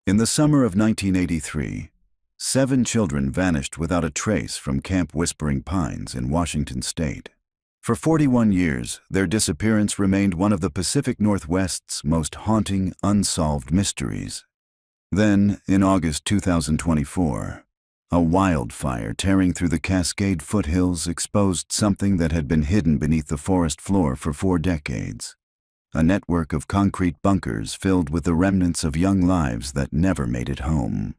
In the summer of 1983, 7 children vanished without a trace from Camp Whispering Pines in Washington state. For 41 years, their disappearance remained one of the Pacific Northwest's most haunting, unsolved mysteries. Then, in August 2024, a wildfire tearing through the Cascade foothills exposed something that had been hidden beneath the forest floor for 4 decades. A network of concrete bunkers filled with the remnants of young lives that never made it home.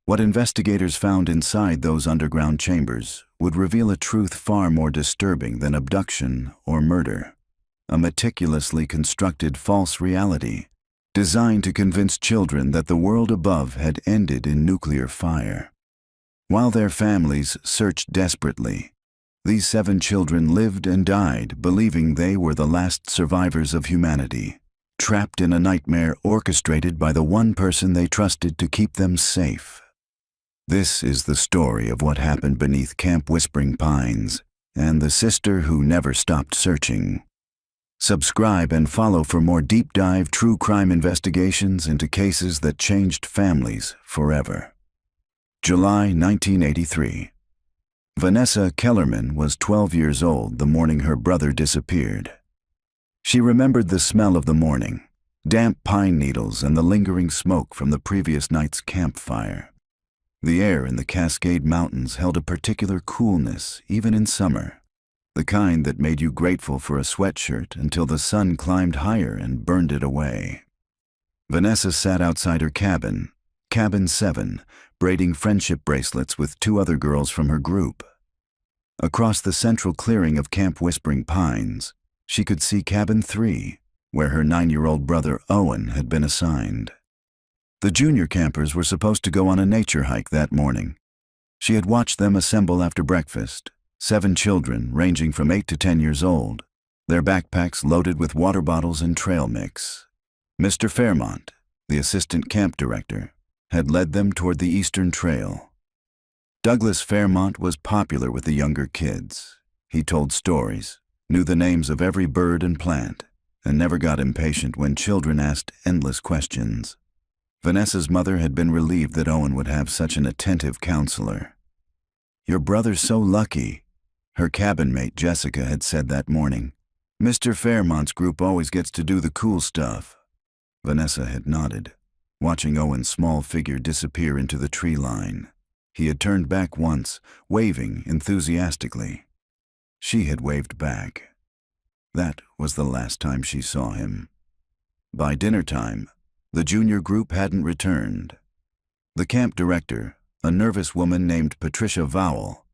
What investigators found inside those underground chambers would reveal a truth far more disturbing than abduction or murder. A meticulously constructed false reality, designed to convince children that the world above had ended in nuclear fire. While their families searched desperately, these 7 children lived and died believing they were the last survivors of humanity, trapped in a nightmare orchestrated by the one person they trusted to keep them safe. This is the story of what happened beneath Camp Whispering Pines and the sister who never stopped searching. Subscribe and follow for more deep-dive true crime investigations into cases that changed families forever. July 1983. Vanessa Kellerman was 12 years old the morning her brother disappeared. She remembered the smell of the morning, damp pine needles and the lingering smoke from the previous night's campfire. The air in the Cascade Mountains held a particular coolness even in summer, the kind that made you grateful for a sweatshirt until the sun climbed higher and burned it away. Vanessa sat outside her cabin, Cabin 7, braiding friendship bracelets with 2 other girls from her group. Across the central clearing of Camp Whispering Pines, she could see Cabin 3, where her 9-year-old brother Owen had been assigned. The junior campers were supposed to go on a nature hike that morning. She had watched them assemble after breakfast, 7 children ranging from 8 to 10 years old, their backpacks loaded with water bottles and trail mix. Mr. Fairmont, the assistant camp director, had led them toward the Eastern Trail. Douglas Fairmont was popular with the younger kids. He told stories, knew the names of every bird and plant, and never got impatient when children asked endless questions. Vanessa's mother had been relieved that Owen would have such an attentive counselor. "Your brother's so lucky," her cabin mate Jessica had said that morning. "Mr. Fairmont's group always gets to do the cool stuff." Vanessa had nodded, watching Owen's small figure disappear into the tree line. He had turned back once, waving enthusiastically. She had waved back. That was the last time she saw him. By dinner time, the junior group hadn't returned. The camp director, a nervous woman named Patricia Vowell,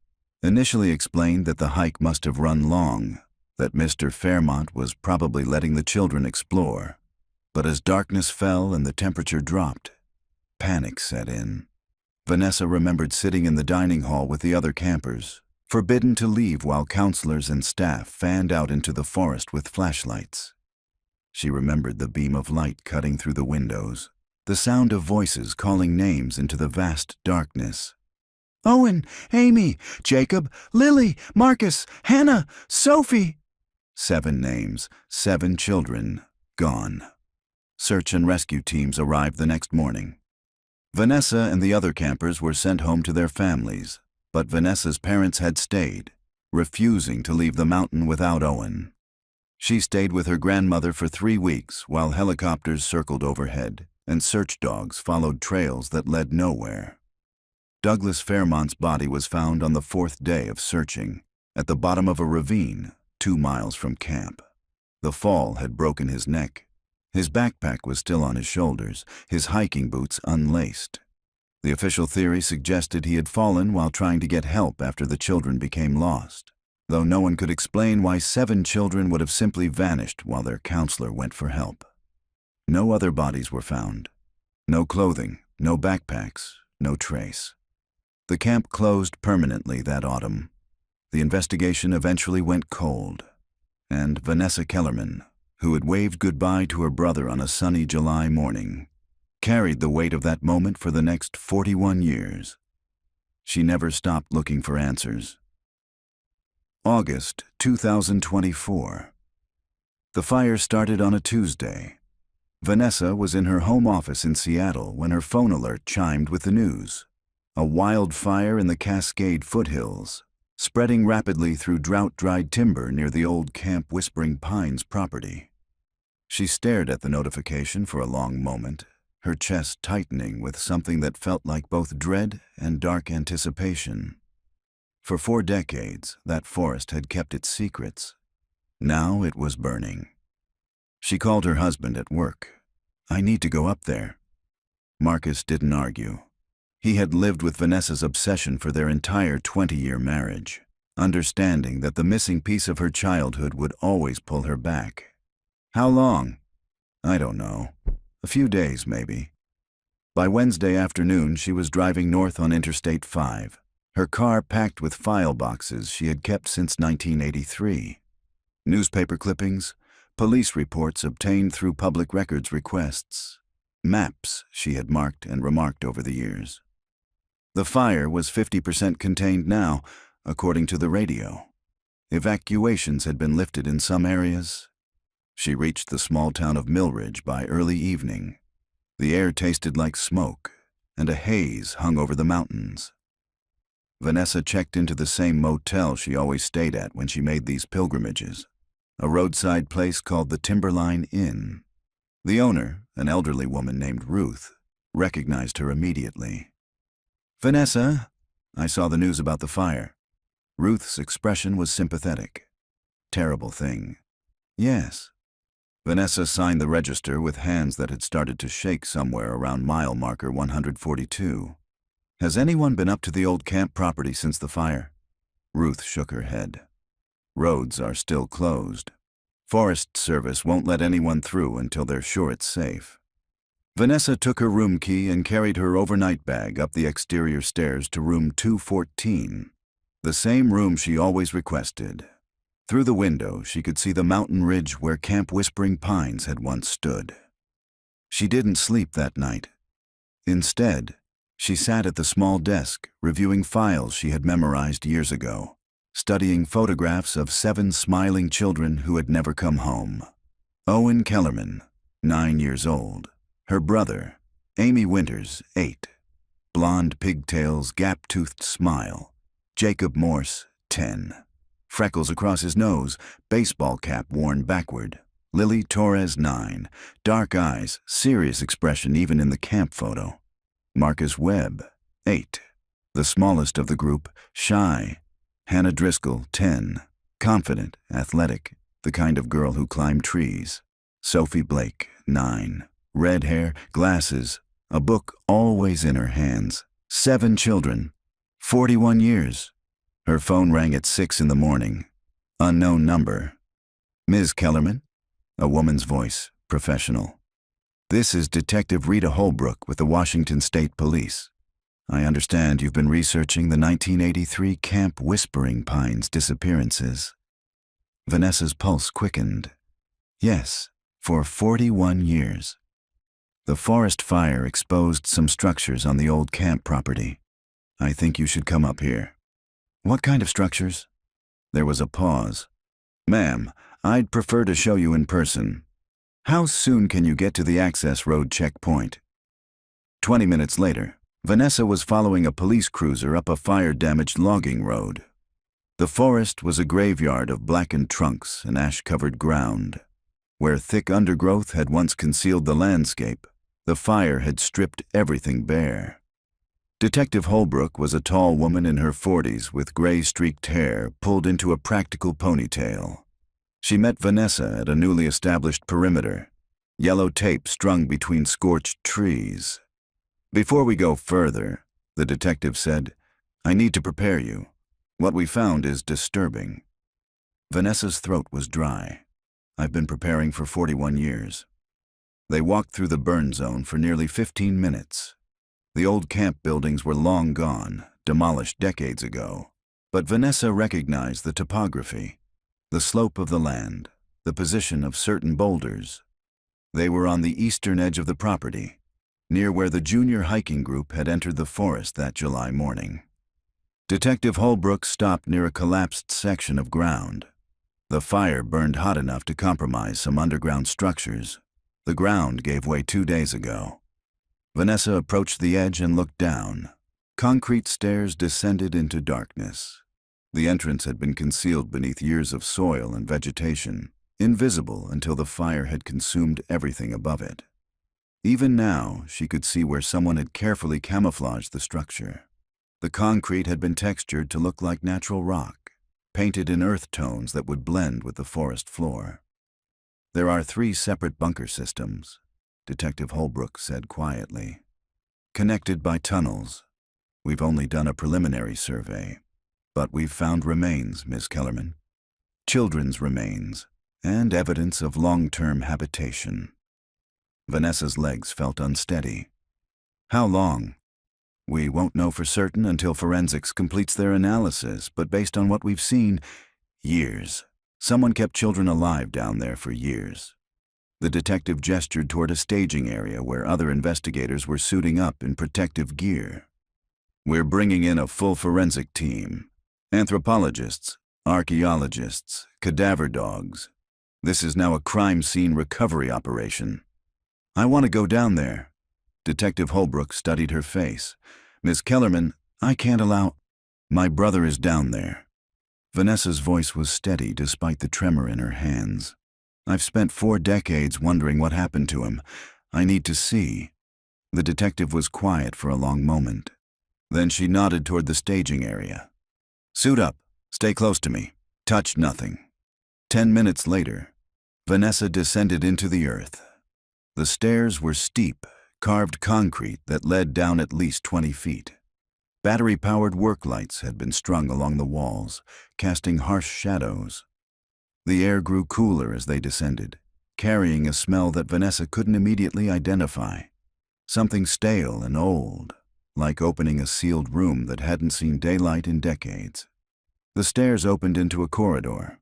initially explained that the hike must have run long, that Mr. Fairmont was probably letting the children explore. But as darkness fell and the temperature dropped, panic set in. Vanessa remembered sitting in the dining hall with the other campers, forbidden to leave while counselors and staff fanned out into the forest with flashlights. She remembered the beam of light cutting through the windows, the sound of voices calling names into the vast darkness. "Owen, Amy, Jacob, Lily, Marcus, Hannah, Sophie." 7 names, 7 children, gone. Search and rescue teams arrived the next morning. Vanessa and the other campers were sent home to their families, but Vanessa's parents had stayed, refusing to leave the mountain without Owen. She stayed with her grandmother for 3 weeks while helicopters circled overhead and search dogs followed trails that led nowhere. Douglas Fairmont's body was found on the 4th day of searching, at the bottom of a ravine 2 miles from camp. The fall had broken his neck. His backpack was still on his shoulders, his hiking boots unlaced. The official theory suggested he had fallen while trying to get help after the children became lost, though no one could explain why 7 children would have simply vanished while their counselor went for help. No other bodies were found. No clothing, no backpacks, no trace. The camp closed permanently that autumn. The investigation eventually went cold, and Vanessa Kellerman, who had waved goodbye to her brother on a sunny July morning, carried the weight of that moment for the next 41 years. She never stopped looking for answers. August 2024. The fire started on a Tuesday. Vanessa was in her home office in Seattle when her phone alert chimed with the news. A wildfire in the Cascade foothills, spreading rapidly through drought-dried timber near the old Camp Whispering Pines property. She stared at the notification for a long moment, her chest tightening with something that felt like both dread and dark anticipation. For 4 decades, that forest had kept its secrets. Now it was burning. She called her husband at work. "I need to go up there." Marcus didn't argue. He had lived with Vanessa's obsession for their entire 20-year marriage, understanding that the missing piece of her childhood would always pull her back. "How long?" "I don't know. A few days, maybe." By Wednesday afternoon, she was driving north on Interstate 5, her car packed with file boxes she had kept since 1983. Newspaper clippings, police reports obtained through public records requests, maps she had marked and remarked over the years. The fire was 50% contained now, according to the radio. Evacuations had been lifted in some areas. She reached the small town of Millridge by early evening. The air tasted like smoke, and a haze hung over the mountains. Vanessa checked into the same motel she always stayed at when she made these pilgrimages, a roadside place called the Timberline Inn. The owner, an elderly woman named Ruth, recognized her immediately. "Vanessa, I saw the news about the fire." Ruth's expression was sympathetic. "Terrible thing." "Yes." Vanessa signed the register with hands that had started to shake somewhere around mile marker 142. "Has anyone been up to the old camp property since the fire?" Ruth shook her head. "Roads are still closed. Forest Service won't let anyone through until they're sure it's safe." Vanessa took her room key and carried her overnight bag up the exterior stairs to room 214, the same room she always requested. Through the window, she could see the mountain ridge where Camp Whispering Pines had once stood. She didn't sleep that night. Instead, she sat at the small desk, reviewing files she had memorized years ago, studying photographs of 7 smiling children who had never come home. Owen Kellerman, 9 years old. Her brother, Amy Winters, 8. Blonde pigtails, gap-toothed smile. Jacob Morse, 10. Freckles across his nose, baseball cap worn backward. Lily Torres, 9. Dark eyes, serious expression even in the camp photo. Marcus Webb, 8. The smallest of the group, shy. Hannah Driscoll, 10. Confident, athletic, the kind of girl who climbed trees. Sophie Blake, 9. Red hair, glasses, a book always in her hands. 7 children, 41 years. Her phone rang at 6 in the morning. Unknown number. "Ms. Kellerman?" A woman's voice, professional. "This is Detective Rita Holbrook with the Washington State Police. I understand you've been researching the 1983 Camp Whispering Pines disappearances." Vanessa's pulse quickened. "Yes, for 41 years. The forest fire exposed some structures on the old camp property. I think you should come up here." "What kind of structures?" There was a pause. "Ma'am, I'd prefer to show you in person. How soon can you get to the access road checkpoint?" 20 minutes later, Vanessa was following a police cruiser up a fire-damaged logging road. The forest was a graveyard of blackened trunks and ash-covered ground. Where thick undergrowth had once concealed the landscape, the fire had stripped everything bare. Detective Holbrook was a tall woman in her 40s with gray-streaked hair pulled into a practical ponytail. She met Vanessa at a newly established perimeter, yellow tape strung between scorched trees. "Before we go further," the detective said, "I need to prepare you. What we found is disturbing." Vanessa's throat was dry. "I've been preparing for 41 years. They walked through the burn zone for nearly 15 minutes. The old camp buildings were long gone, demolished decades ago. But Vanessa recognized the topography, the slope of the land, the position of certain boulders. They were on the eastern edge of the property, near where the junior hiking group had entered the forest that July morning. Detective Holbrook stopped near a collapsed section of ground. The fire burned hot enough to compromise some underground structures. The ground gave way 2 days ago. Vanessa approached the edge and looked down. Concrete stairs descended into darkness. The entrance had been concealed beneath years of soil and vegetation, invisible until the fire had consumed everything above it. Even now, she could see where someone had carefully camouflaged the structure. The concrete had been textured to look like natural rock, painted in earth tones that would blend with the forest floor. "There are 3 separate bunker systems," Detective Holbrook said quietly. "Connected by tunnels. We've only done a preliminary survey, but we've found remains, Ms. Kellerman. Children's remains, and evidence of long-term habitation." Vanessa's legs felt unsteady. "How long?" "We won't know for certain until forensics completes their analysis, but based on what we've seen, years. Someone kept children alive down there for years." The detective gestured toward a staging area where other investigators were suiting up in protective gear. "We're bringing in a full forensic team. Anthropologists, archaeologists, cadaver dogs. This is now a crime scene recovery operation." "I want to go down there." Detective Holbrook studied her face. "Ms. Kellerman, I can't allow—" "My brother is down there." Vanessa's voice was steady despite the tremor in her hands. "I've spent 4 decades wondering what happened to him. I need to see." The detective was quiet for a long moment. Then she nodded toward the staging area. "Suit up. Stay close to me. Touch nothing." 10 minutes later, Vanessa descended into the earth. The stairs were steep, carved concrete that led down at least 20 feet. Battery-powered work lights had been strung along the walls, casting harsh shadows. The air grew cooler as they descended, carrying a smell that Vanessa couldn't immediately identify. Something stale and old, like opening a sealed room that hadn't seen daylight in decades. The stairs opened into a corridor.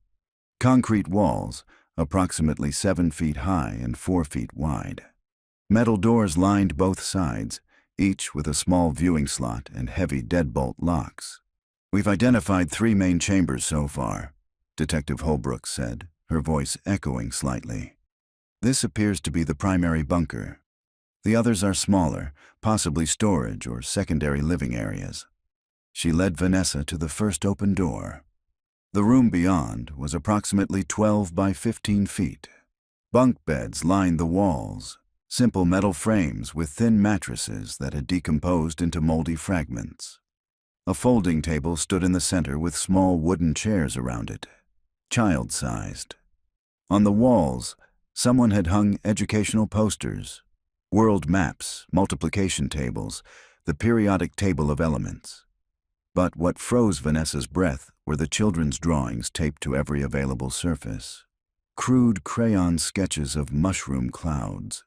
Concrete walls, approximately 7 feet high and 4 feet wide. Metal doors lined both sides, each with a small viewing slot and heavy deadbolt locks. "We've identified 3 main chambers so far," Detective Holbrook said, her voice echoing slightly. "This appears to be the primary bunker. The others are smaller, possibly storage or secondary living areas." She led Vanessa to the first open door. The room beyond was approximately 12 by 15 feet. Bunk beds lined the walls, simple metal frames with thin mattresses that had decomposed into moldy fragments. A folding table stood in the center with small wooden chairs around it, child-sized. On the walls, someone had hung educational posters, world maps, multiplication tables, the periodic table of elements. But what froze Vanessa's breath were the children's drawings taped to every available surface. Crude crayon sketches of mushroom clouds,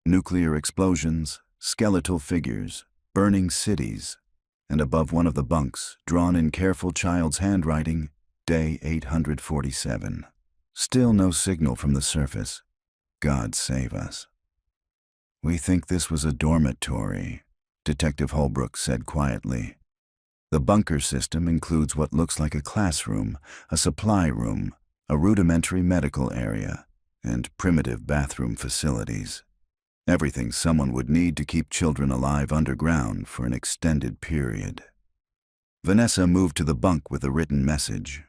nuclear explosions, skeletal figures, burning cities, and above one of the bunks, drawn in careful child's handwriting, day 847. Still no signal from the surface. God save us. "We think this was a dormitory," Detective Holbrook said quietly. "The bunker system includes what looks like a classroom, a supply room, a rudimentary medical area, and primitive bathroom facilities. Everything someone would need to keep children alive underground for an extended period." Vanessa moved to the bunk with a written message.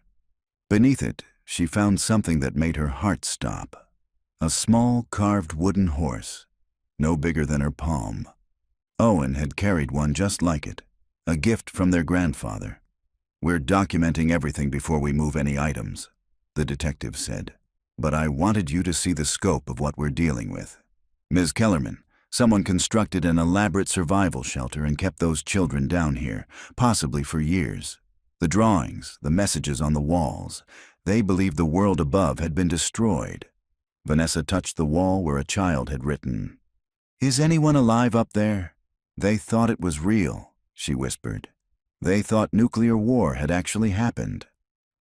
Beneath it, she found something that made her heart stop. A small carved wooden horse, no bigger than her palm. Owen had carried one just like it, a gift from their grandfather. "We're documenting everything before we move any items," the detective said. "But I wanted you to see the scope of what we're dealing with. Ms. Kellerman, someone constructed an elaborate survival shelter and kept those children down here, possibly for years. The drawings, the messages on the walls, they believed the world above had been destroyed." Vanessa touched the wall where a child had written, "Is anyone alive up there?" "They thought it was real," she whispered. "They thought nuclear war had actually happened.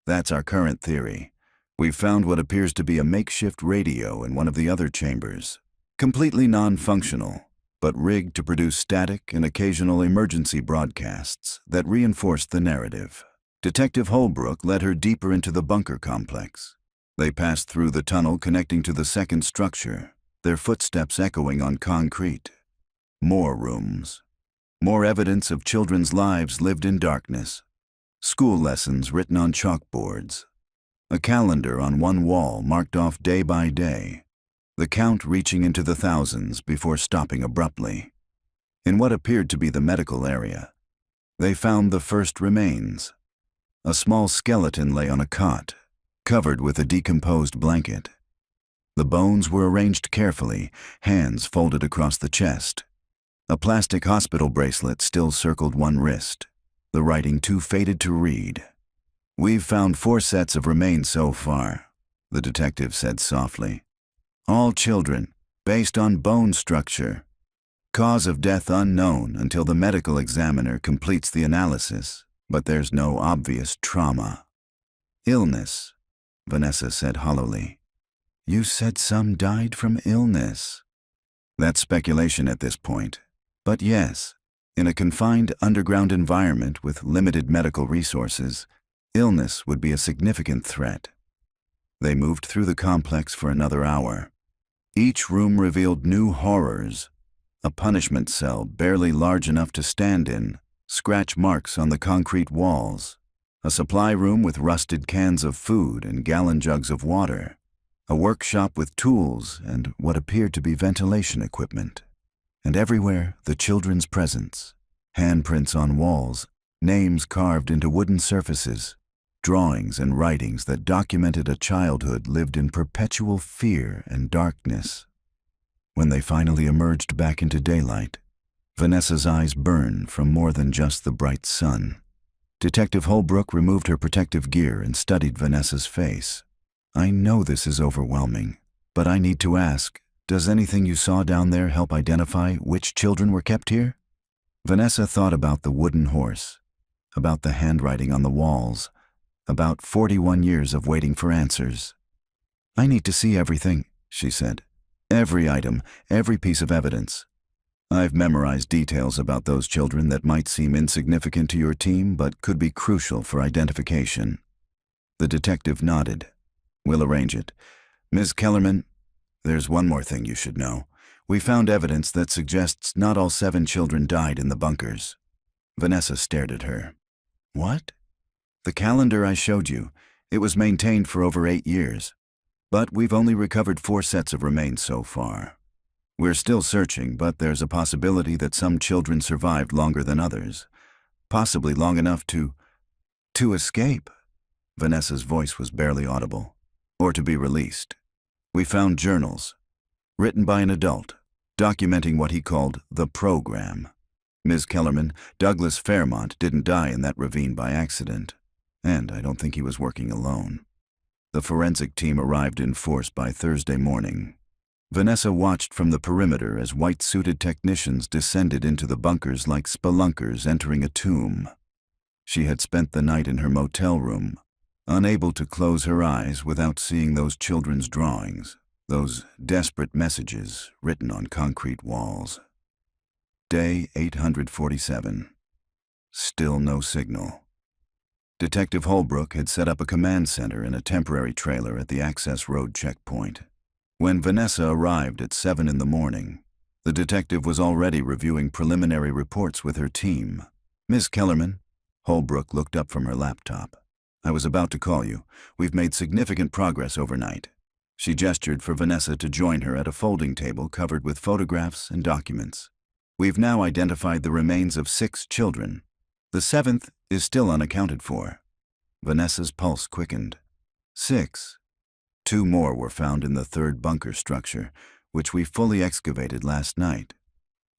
That's our current theory. We've found what appears to be a makeshift radio in one of the other chambers. Completely non-functional, but rigged to produce static and occasional emergency broadcasts that reinforced the narrative." Detective Holbrook led her deeper into the bunker complex. They passed through the tunnel connecting to the second structure, their footsteps echoing on concrete. More rooms. More evidence of children's lives lived in darkness. School lessons written on chalkboards. A calendar on one wall marked off day by day, the count reaching into the thousands before stopping abruptly. In what appeared to be the medical area, they found the first remains. A small skeleton lay on a cot, covered with a decomposed blanket. The bones were arranged carefully, hands folded across the chest. A plastic hospital bracelet still circled one wrist, the writing too faded to read. "We've found 4 sets of remains so far," the detective said softly. "All children, based on bone structure. Cause of death unknown until the medical examiner completes the analysis, but there's no obvious trauma." "Illness," Vanessa said hollowly. "You said some died from illness." "That's speculation at this point. But yes, in a confined underground environment with limited medical resources, illness would be a significant threat." They moved through the complex for another hour. Each room revealed new horrors. A punishment cell barely large enough to stand in, scratch marks on the concrete walls. A supply room with rusted cans of food and gallon jugs of water. A workshop with tools and what appeared to be ventilation equipment. And everywhere, the children's presence. Handprints on walls, names carved into wooden surfaces, drawings and writings that documented a childhood lived in perpetual fear and darkness. When they finally emerged back into daylight, Vanessa's eyes burned from more than just the bright sun. Detective Holbrook removed her protective gear and studied Vanessa's face. "I know this is overwhelming, but I need to ask, does anything you saw down there help identify which children were kept here?" Vanessa thought about the wooden horse, about the handwriting on the walls, about 41 years of waiting for answers. "I need to see everything," she said. "Every item, every piece of evidence. I've memorized details about those children that might seem insignificant to your team but could be crucial for identification." The detective nodded. "We'll arrange it. Ms. Kellerman, there's one more thing you should know. We found evidence that suggests not all 7 children died in the bunkers." Vanessa stared at her. "What?" "The calendar I showed you. It was maintained for over 8 years. But we've only recovered 4 sets of remains so far. We're still searching, but there's a possibility that some children survived longer than others. Possibly long enough to escape." Vanessa's voice was barely audible. "Or to be released. We found journals, written by an adult, documenting what he called the program. Ms. Kellerman, Douglas Fairmont didn't die in that ravine by accident, and I don't think he was working alone." The forensic team arrived in force by Thursday morning. Vanessa watched from the perimeter as white-suited technicians descended into the bunkers like spelunkers entering a tomb. She had spent the night in her motel room, unable to close her eyes without seeing those children's drawings, those desperate messages written on concrete walls. Day 847. Still no signal. Detective Holbrook had set up a command center in a temporary trailer at the access road checkpoint. When Vanessa arrived at 7 in the morning, the detective was already reviewing preliminary reports with her team. "Ms. Kellerman," Holbrook looked up from her laptop. "I was about to call you. We've made significant progress overnight." She gestured for Vanessa to join her at a folding table covered with photographs and documents. "We've now identified the remains of 6 children. The 7th is still unaccounted for." Vanessa's pulse quickened. 6. 2 more were found in the 3rd bunker structure, which we fully excavated last night.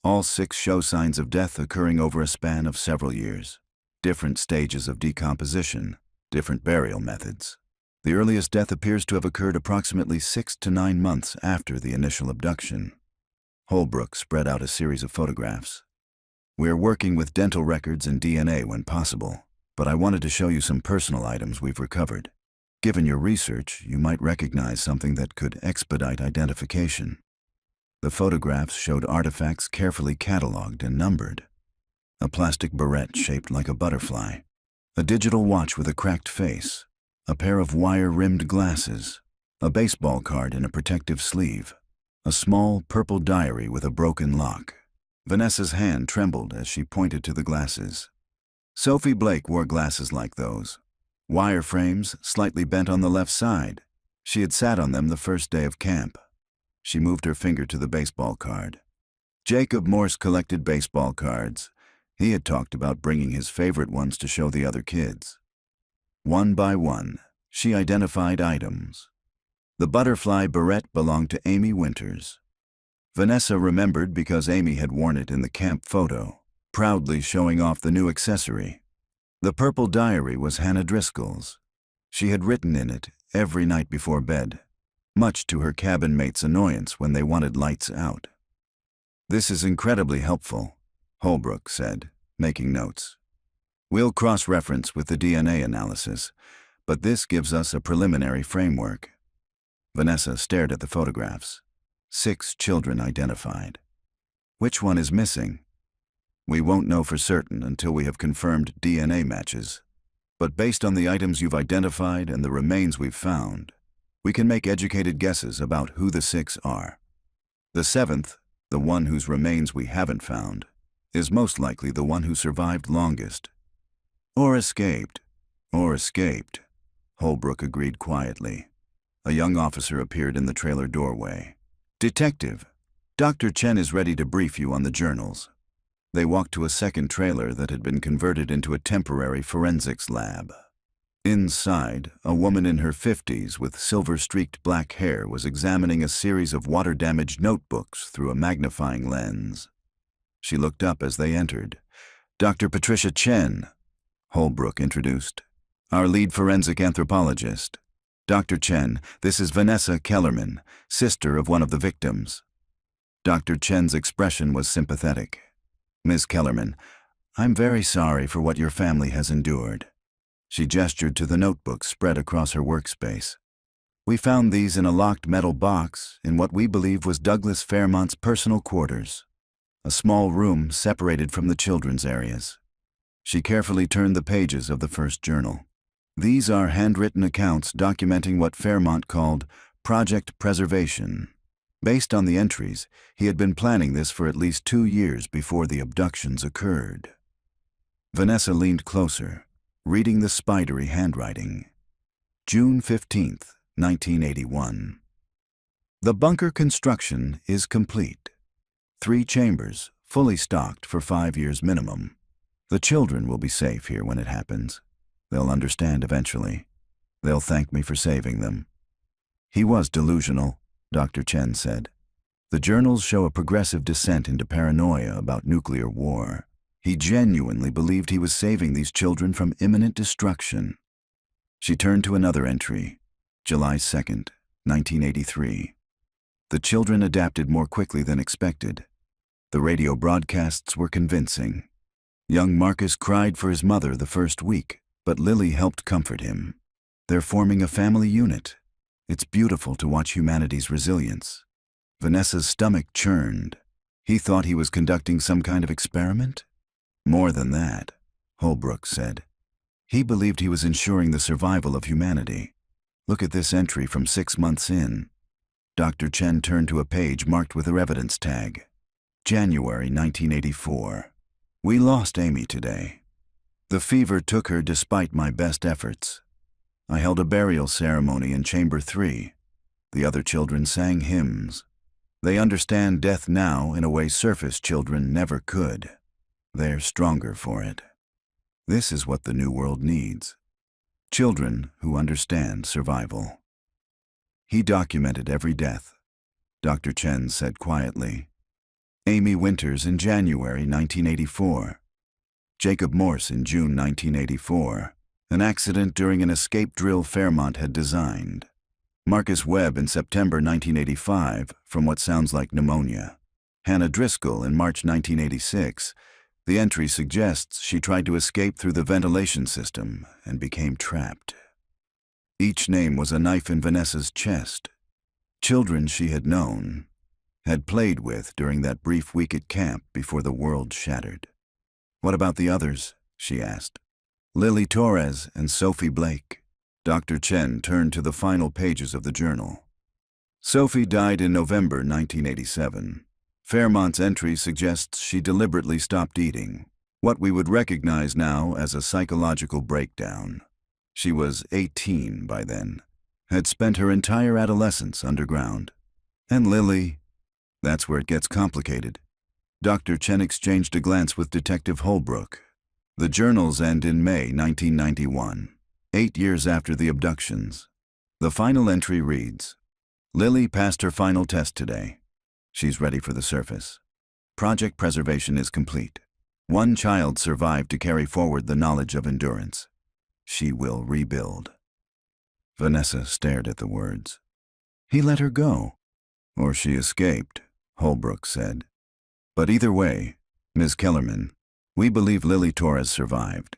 All 6 show signs of death occurring over a span of several years. Different stages of decomposition, different burial methods. The earliest death appears to have occurred approximately 6 to 9 months after the initial abduction. Holbrook spread out a series of photographs. "We're working with dental records and DNA when possible, but I wanted to show you some personal items we've recovered. Given your research, you might recognize something that could expedite identification." The photographs showed artifacts carefully cataloged and numbered. A plastic barrette shaped like a butterfly, a digital watch with a cracked face, a pair of wire-rimmed glasses, a baseball card in a protective sleeve, a small purple diary with a broken lock. Vanessa's hand trembled as she pointed to the glasses. Sophie Blake wore glasses like those. Wire frames, slightly bent on the left side. She had sat on them the first day of camp. She moved her finger to the baseball card. Jacob Morse collected baseball cards. He had talked about bringing his favorite ones to show the other kids. One by one, she identified items. The butterfly beret belonged to Amy Winters. Vanessa remembered because Amy had worn it in the camp photo, proudly showing off the new accessory. The purple diary was Hannah Driscoll's. She had written in it every night before bed, much to her cabin mates' annoyance when they wanted lights out. "This is incredibly helpful," Holbrook said, making notes. "We'll cross-reference with the DNA analysis, but this gives us a preliminary framework." Vanessa stared at the photographs. 6 children identified. "Which one is missing?" "We won't know for certain until we have confirmed DNA matches. But based on the items you've identified and the remains we've found, we can make educated guesses about who the 6 are. The 7th, the one whose remains we haven't found, is most likely the one who survived longest. Or escaped. Holbrook agreed quietly. A young officer appeared in the trailer doorway. "Detective, Dr. Chen is ready to brief you on the journals." They walked to a second trailer that had been converted into a temporary forensics lab. Inside, a woman in her 50s with silver-streaked black hair was examining a series of water-damaged notebooks through a magnifying lens. She looked up as they entered. "Dr. Patricia Chen," Holbrook introduced, "our lead forensic anthropologist. Dr. Chen, this is Vanessa Kellerman, sister of one of the victims." Dr. Chen's expression was sympathetic. "Ms. Kellerman, I'm very sorry for what your family has endured." She gestured to the notebooks spread across her workspace. "We found these in a locked metal box in what we believe was Douglas Fairmont's personal quarters, a small room separated from the children's areas." She carefully turned the pages of the first journal. "These are handwritten accounts documenting what Fairmont called Project Preservation. Based on the entries, he had been planning this for at least 2 years before the abductions occurred." Vanessa leaned closer, reading the spidery handwriting. June 15th, 1981. "The bunker construction is complete. 3 chambers, fully stocked for 5 years minimum. The children will be safe here when it happens. They'll understand eventually. They'll thank me for saving them." "He was delusional," Dr. Chen said. "The journals show a progressive descent into paranoia about nuclear war. He genuinely believed he was saving these children from imminent destruction." She turned to another entry, July 2nd, 1983. "The children adapted more quickly than expected. The radio broadcasts were convincing. Young Marcus cried for his mother the first week, but Lily helped comfort him. They're forming a family unit. It's beautiful to watch humanity's resilience." Vanessa's stomach churned. He thought he was conducting some kind of experiment? "More than that," Holbrook said. "He believed he was ensuring the survival of humanity. Look at this entry from 6 months in." Dr. Chen turned to a page marked with her evidence tag. January 1984. "We lost Amy today. The fever took her despite my best efforts. I held a burial ceremony in Chamber 3. The other children sang hymns. They understand death now in a way surface children never could. They're stronger for it. This is what the new world needs. Children who understand survival." He documented every death. Dr. Chen said quietly. Amy Winters in January 1984. Jacob Morse in June 1984. An accident during an escape drill Fairmont had designed. Marcus Webb in September 1985 from what sounds like pneumonia. Hannah Driscoll in March 1986. The entry suggests she tried to escape through the ventilation system and became trapped. Each name was a knife in Vanessa's chest. Children she had known, had played with during that brief week at camp before the world shattered. "What about the others?" she asked. "Lily Torres and Sophie Blake." Dr. Chen turned to the final pages of the journal. Sophie died in November 1987. Fairmont's entry suggests she deliberately stopped eating, what we would recognize now as a psychological breakdown. She was 18 by then, had spent her entire adolescence underground. And Lily, that's where it gets complicated. Dr. Chen exchanged a glance with Detective Holbrook. The journals end in May 1991, 8 years after the abductions. The final entry reads, "Lily passed her final test today. She's ready for the surface. Project preservation is complete. One child survived to carry forward the knowledge of endurance. She will rebuild." Vanessa stared at the words. He let her go. Or she escaped, Holbrook said. But either way, Ms. Kellerman, we believe Lily Torres survived.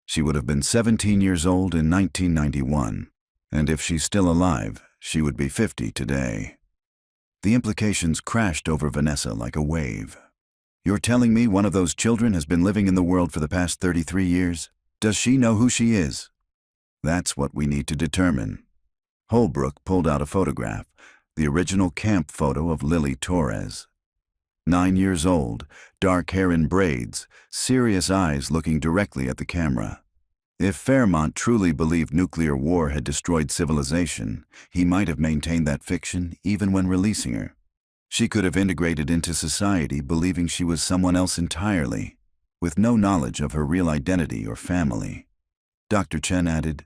She would have been 17 years old in 1991, and if she's still alive, she would be 50 today. The implications crashed over Vanessa like a wave. You're telling me one of those children has been living in the world for the past 33 years? Does she know who she is? That's what we need to determine. Holbrook pulled out a photograph, the original camp photo of Lily Torres. 9 years old, dark hair in braids, serious eyes looking directly at the camera. If Fairmont truly believed nuclear war had destroyed civilization, he might have maintained that fiction even when releasing her. She could have integrated into society believing she was someone else entirely, with no knowledge of her real identity or family. Dr. Chen added,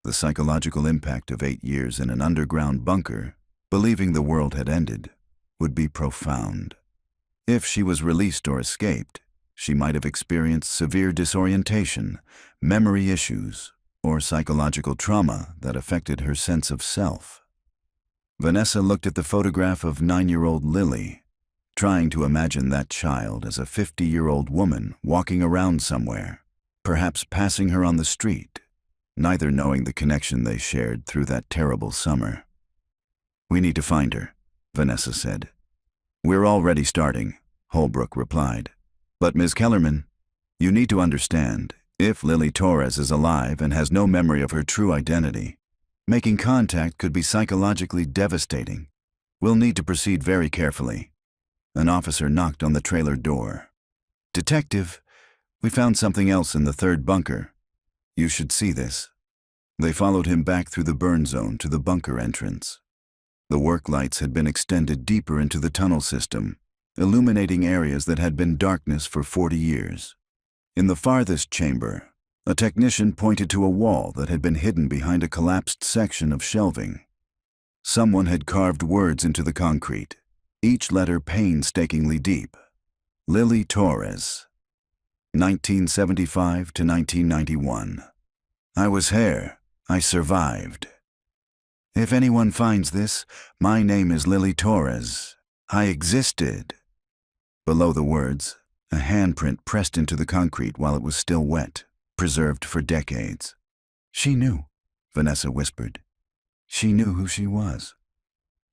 the psychological impact of 8 years in an underground bunker, believing the world had ended, would be profound. If she was released or escaped, she might have experienced severe disorientation, memory issues, or psychological trauma that affected her sense of self. Vanessa looked at the photograph of 9-year-old Lily, trying to imagine that child as a 50-year-old woman walking around somewhere, perhaps passing her on the street, neither knowing the connection they shared through that terrible summer. "We need to find her," Vanessa said. "We're already starting," Holbrook replied. "But Ms. Kellerman, you need to understand, if Lily Torres is alive and has no memory of her true identity, making contact could be psychologically devastating. We'll need to proceed very carefully." An officer knocked on the trailer door. "Detective, we found something else in the third bunker. You should see this." They followed him back through the burn zone to the bunker entrance. The work lights had been extended deeper into the tunnel system, illuminating areas that had been darkness for 40 years. In the farthest chamber, a technician pointed to a wall that had been hidden behind a collapsed section of shelving. Someone had carved words into the concrete, each letter painstakingly deep. Lily Torres, 1975 to 1991. "I was here. I survived. If anyone finds this, my name is Lily Torres. I existed." Below the words, a handprint pressed into the concrete while it was still wet, preserved for decades. "She knew," Vanessa whispered. "She knew who she was."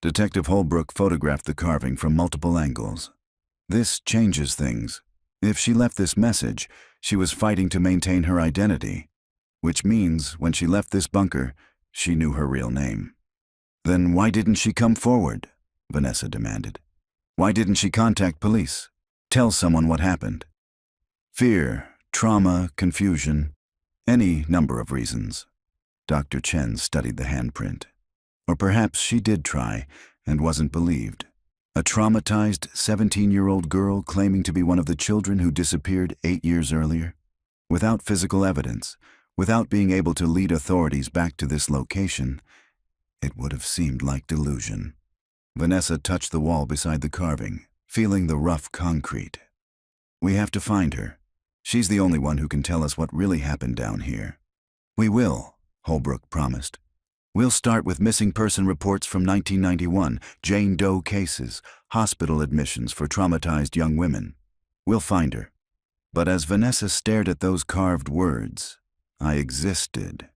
Detective Holbrook photographed the carving from multiple angles. This changes things. If she left this message, she was fighting to maintain her identity, which means when she left this bunker, she knew her real name. "Then why didn't she come forward?" Vanessa demanded. "Why didn't she contact police? Tell someone what happened?" "Fear, trauma, confusion, any number of reasons." Dr. Chen studied the handprint. Or perhaps she did try and wasn't believed. A traumatized 17-year-old girl claiming to be one of the children who disappeared 8 years earlier, without physical evidence, without being able to lead authorities back to this location. It would have seemed like delusion. Vanessa touched the wall beside the carving, feeling the rough concrete. "We have to find her. She's the only one who can tell us what really happened down here." "We will," Holbrook promised. "We'll start with missing person reports from 1991, Jane Doe cases, hospital admissions for traumatized young women. We'll find her." But as Vanessa stared at those carved words, "I existed,"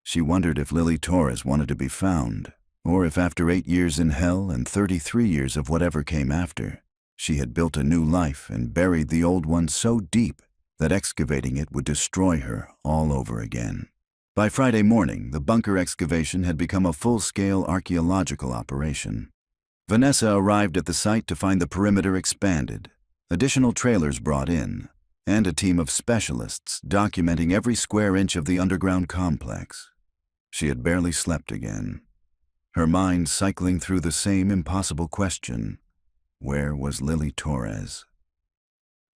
she wondered if Lily Torres wanted to be found, or if after 8 years in hell and 33 years of whatever came after, she had built a new life and buried the old one so deep that excavating it would destroy her all over again. By Friday morning, the bunker excavation had become a full-scale archaeological operation. Vanessa arrived at the site to find the perimeter expanded, additional trailers brought in, and a team of specialists documenting every square inch of the underground complex. She had barely slept again, her mind cycling through the same impossible question: where was Lily Torres?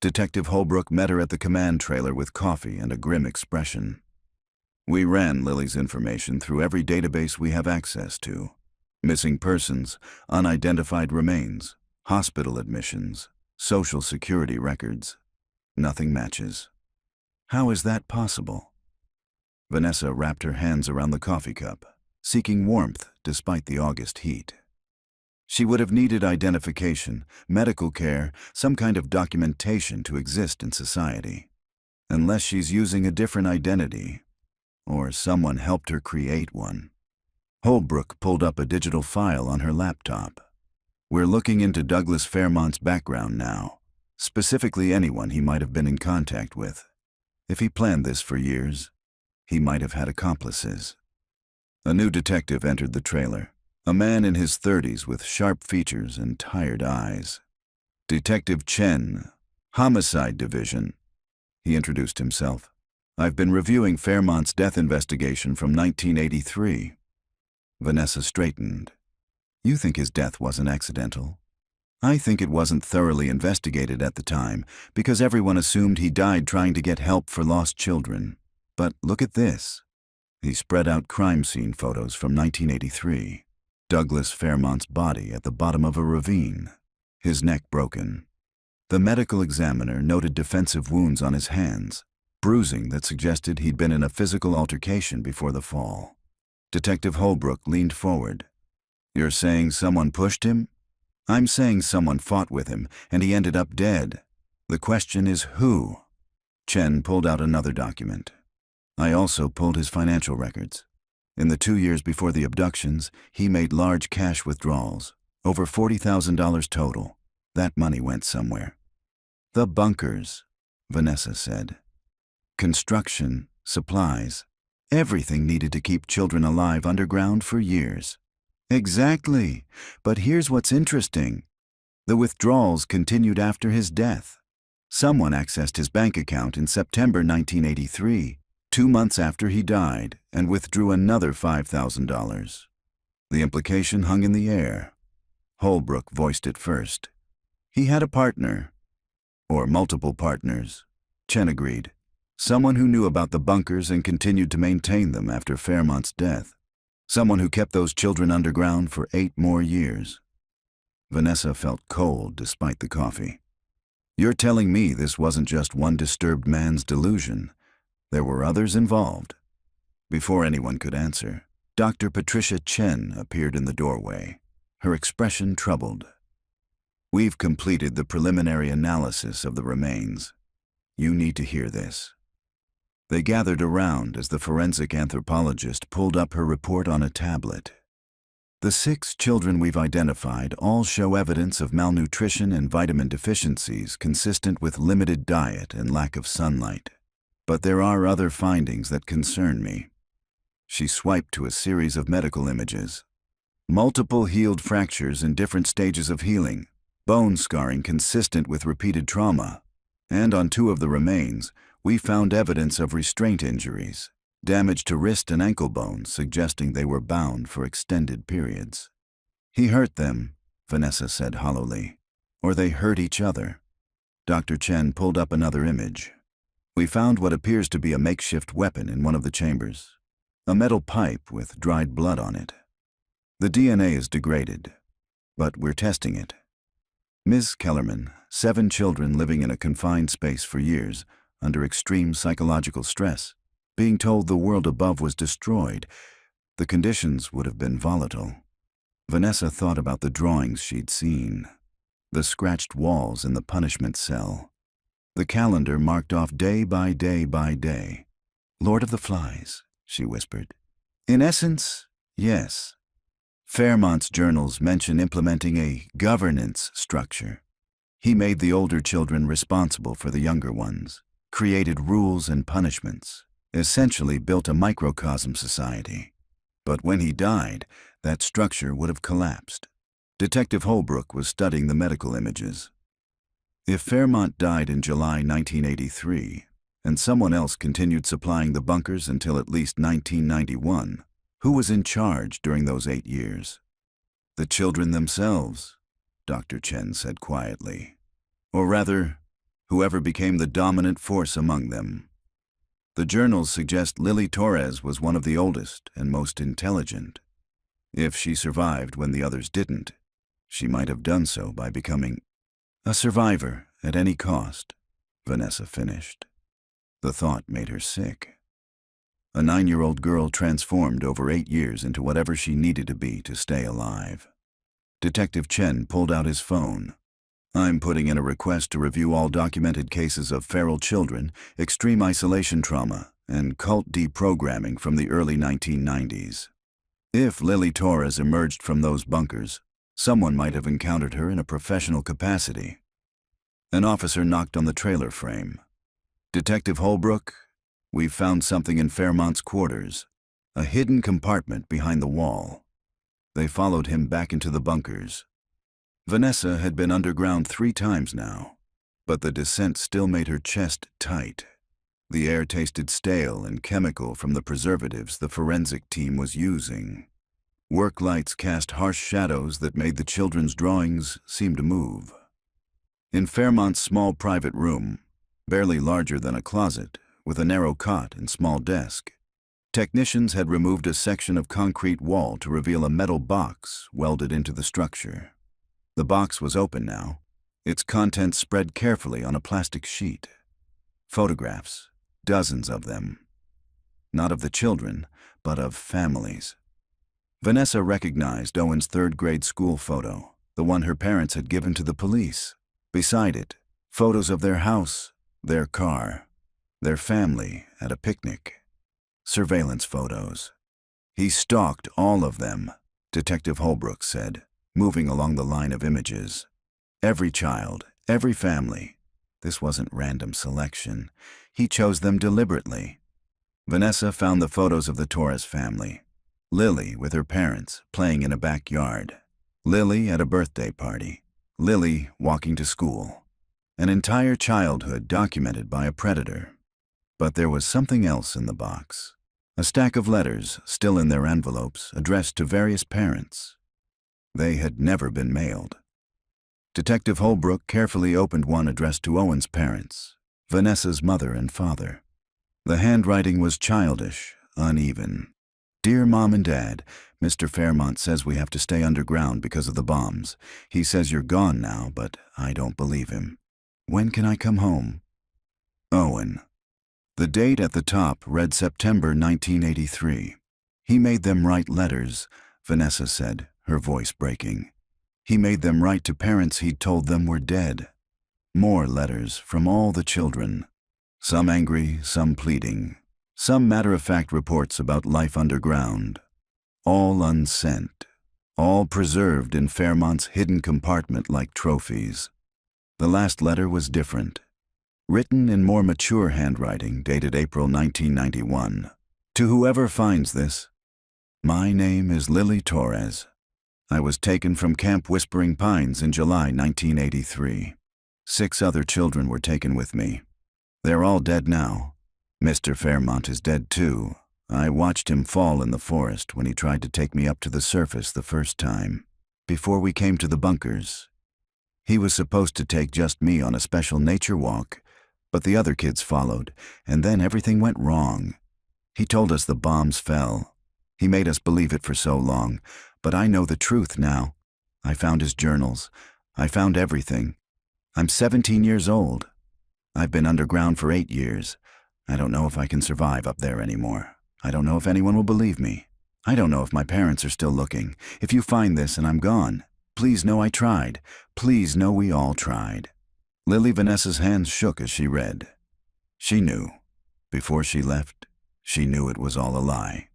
Detective Holbrook met her at the command trailer with coffee and a grim expression. We ran Lily's information through every database we have access to. Missing persons, unidentified remains, hospital admissions, social security records. Nothing matches. How is that possible? Vanessa wrapped her hands around the coffee cup, seeking warmth despite the August heat. She would have needed identification, medical care, some kind of documentation to exist in society. Unless she's using a different identity, or someone helped her create one. Holbrook pulled up a digital file on her laptop. We're looking into Douglas Fairmont's background now, specifically anyone he might have been in contact with. If he planned this for years, he might have had accomplices. A new detective entered the trailer, a man in his 30s with sharp features and tired eyes. Detective Chen, Homicide Division. He introduced himself. I've been reviewing Fairmont's death investigation from 1983. Vanessa straightened. You think his death wasn't accidental? I think it wasn't thoroughly investigated at the time because everyone assumed he died trying to get help for lost children. But look at this. He spread out crime scene photos from 1983. Douglas Fairmont's body at the bottom of a ravine, his neck broken. The medical examiner noted defensive wounds on his hands, bruising that suggested he'd been in a physical altercation before the fall. Detective Holbrook leaned forward. You're saying someone pushed him? I'm saying someone fought with him, and he ended up dead. The question is who? Chen pulled out another document. I also pulled his financial records. In the 2 years before the abductions, he made large cash withdrawals, over $40,000 total. That money went somewhere. The bunkers, Vanessa said. Construction, supplies, everything needed to keep children alive underground for years. Exactly, but here's what's interesting. The withdrawals continued after his death. Someone accessed his bank account in September 1983, 2 months after he died, and withdrew another $5,000. The implication hung in the air. Holbrook voiced it first. He had a partner, or multiple partners. Chen agreed. Someone who knew about the bunkers and continued to maintain them after Fairmont's death. Someone who kept those children underground for 8 more years. Vanessa felt cold despite the coffee. You're telling me this wasn't just one disturbed man's delusion. There were others involved. Before anyone could answer, Dr. Patricia Chen appeared in the doorway, her expression troubled. We've completed the preliminary analysis of the remains. You need to hear this. They gathered around as the forensic anthropologist pulled up her report on a tablet. The 6 children we've identified all show evidence of malnutrition and vitamin deficiencies consistent with limited diet and lack of sunlight. But there are other findings that concern me. She swiped to a series of medical images. Multiple healed fractures in different stages of healing, bone scarring consistent with repeated trauma, and on 2 of the remains, we found evidence of restraint injuries, damage to wrist and ankle bones suggesting they were bound for extended periods. He hurt them, Vanessa said hollowly, or they hurt each other. Dr. Chen pulled up another image. We found what appears to be a makeshift weapon in one of the chambers, a metal pipe with dried blood on it. The DNA is degraded, but we're testing it. Ms. Kellerman, 7 children living in a confined space for years, under extreme psychological stress, being told the world above was destroyed. The conditions would have been volatile. Vanessa thought about the drawings she'd seen, the scratched walls in the punishment cell, the calendar marked off day by day by day. Lord of the Flies, she whispered. In essence, yes. Fairmont's journals mention implementing a governance structure. He made the older children responsible for the younger ones, created rules and punishments, essentially built a microcosm society. But when he died, that structure would have collapsed. Detective Holbrook was studying the medical images. If Fairmont died in July 1983, and someone else continued supplying the bunkers until at least 1991, who was in charge during those 8 years? The children themselves, Dr. Chen said quietly. Or rather, whoever became the dominant force among them. The journals suggest Lily Torres was one of the oldest and most intelligent. If she survived when the others didn't, she might have done so by becoming a survivor at any cost, Vanessa finished. The thought made her sick. A 9-year-old girl transformed over 8 years into whatever she needed to be to stay alive. Detective Chen pulled out his phone. I'm putting in a request to review all documented cases of feral children, extreme isolation trauma, and cult deprogramming from the early 1990s. If Lily Torres emerged from those bunkers, someone might have encountered her in a professional capacity. An officer knocked on the trailer frame. Detective Holbrook, we've found something in Fairmont's quarters, a hidden compartment behind the wall. They followed him back into the bunkers. Vanessa had been underground 3 times now, but the descent still made her chest tight. The air tasted stale and chemical from the preservatives the forensic team was using. Work lights cast harsh shadows that made the children's drawings seem to move. In Fairmont's small private room, barely larger than a closet, with a narrow cot and small desk, technicians had removed a section of concrete wall to reveal a metal box welded into the structure. The box was open now, its contents spread carefully on a plastic sheet. Photographs, dozens of them. Not of the children, but of families. Vanessa recognized Owen's 3rd-grade school photo, the one her parents had given to the police. Beside it, photos of their house, their car, their family at a picnic. Surveillance photos. He stalked all of them, Detective Holbrook said, moving along the line of images. Every child, every family. This wasn't random selection. He chose them deliberately. Vanessa found the photos of the Torres family. Lily with her parents, playing in a backyard. Lily at a birthday party. Lily walking to school. An entire childhood documented by a predator. But there was something else in the box. A stack of letters, still in their envelopes, addressed to various parents. They had never been mailed. Detective Holbrook carefully opened one addressed to Owen's parents, Vanessa's mother and father. The handwriting was childish, uneven. Dear Mom and Dad, Mr. Fairmont says we have to stay underground because of the bombs. He says you're gone now, but I don't believe him. When can I come home? Owen. The date at the top read September 1983. He made them write letters, Vanessa said, her voice breaking. He made them write to parents he'd told them were dead. More letters from all the children. Some angry, some pleading. Some matter-of-fact reports about life underground. All unsent. All preserved in Fairmont's hidden compartment like trophies. The last letter was different. Written in more mature handwriting dated April 1991. To whoever finds this, my name is Lily Torres. I was taken from Camp Whispering Pines in July 1983. 6 other children were taken with me. They're all dead now. Mr. Fairmont is dead too. I watched him fall in the forest when he tried to take me up to the surface the first time, before we came to the bunkers. He was supposed to take just me on a special nature walk, but the other kids followed, and then everything went wrong. He told us the bombs fell. He made us believe it for so long, but I know the truth now. I found his journals. I found everything. I'm 17 years old. I've been underground for 8 years. I don't know if I can survive up there anymore. I don't know if anyone will believe me. I don't know if my parents are still looking. If you find this and I'm gone, please know I tried. Please know we all tried. Lily Vanessa's hands shook as she read. She knew. Before she left, she knew it was all a lie.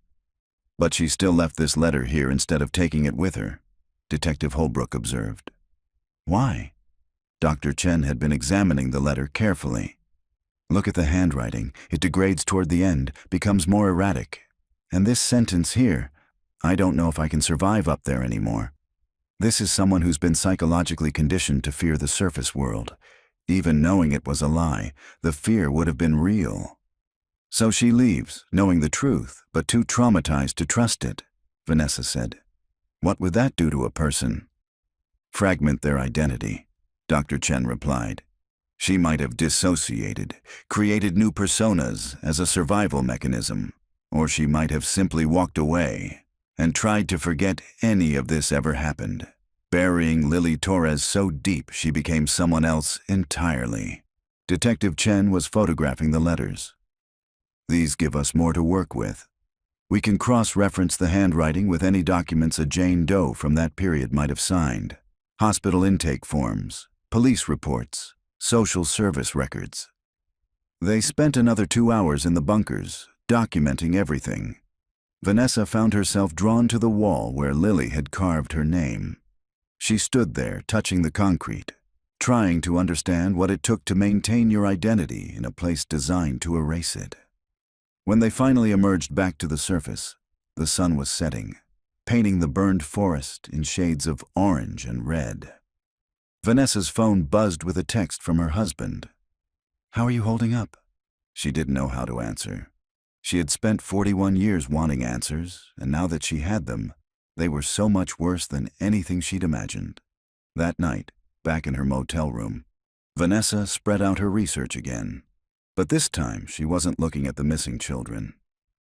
But she still left this letter here instead of taking it with her, Detective Holbrook observed. Why? Dr. Chen had been examining the letter carefully. Look at the handwriting. It degrades toward the end, becomes more erratic. And this sentence here, I don't know if I can survive up there anymore. This is someone who's been psychologically conditioned to fear the surface world. Even knowing it was a lie, the fear would have been real. So she leaves, knowing the truth, but too traumatized to trust it, Vanessa said. What would that do to a person? Fragment their identity, Dr. Chen replied. She might have dissociated, created new personas as a survival mechanism, or she might have simply walked away and tried to forget any of this ever happened, burying Lily Torres so deep she became someone else entirely. Detective Chen was photographing the letters. These give us more to work with. We can cross-reference the handwriting with any documents a Jane Doe from that period might have signed. Hospital intake forms, police reports, social service records. They spent another 2 hours in the bunkers, documenting everything. Vanessa found herself drawn to the wall where Lily had carved her name. She stood there, touching the concrete, trying to understand what it took to maintain your identity in a place designed to erase it. When they finally emerged back to the surface, the sun was setting, painting the burned forest in shades of orange and red. Vanessa's phone buzzed with a text from her husband. "How are you holding up?" She didn't know how to answer. She had spent 41 years wanting answers, and now that she had them, they were so much worse than anything she'd imagined. That night, back in her motel room, Vanessa spread out her research again. But this time, she wasn't looking at the missing children.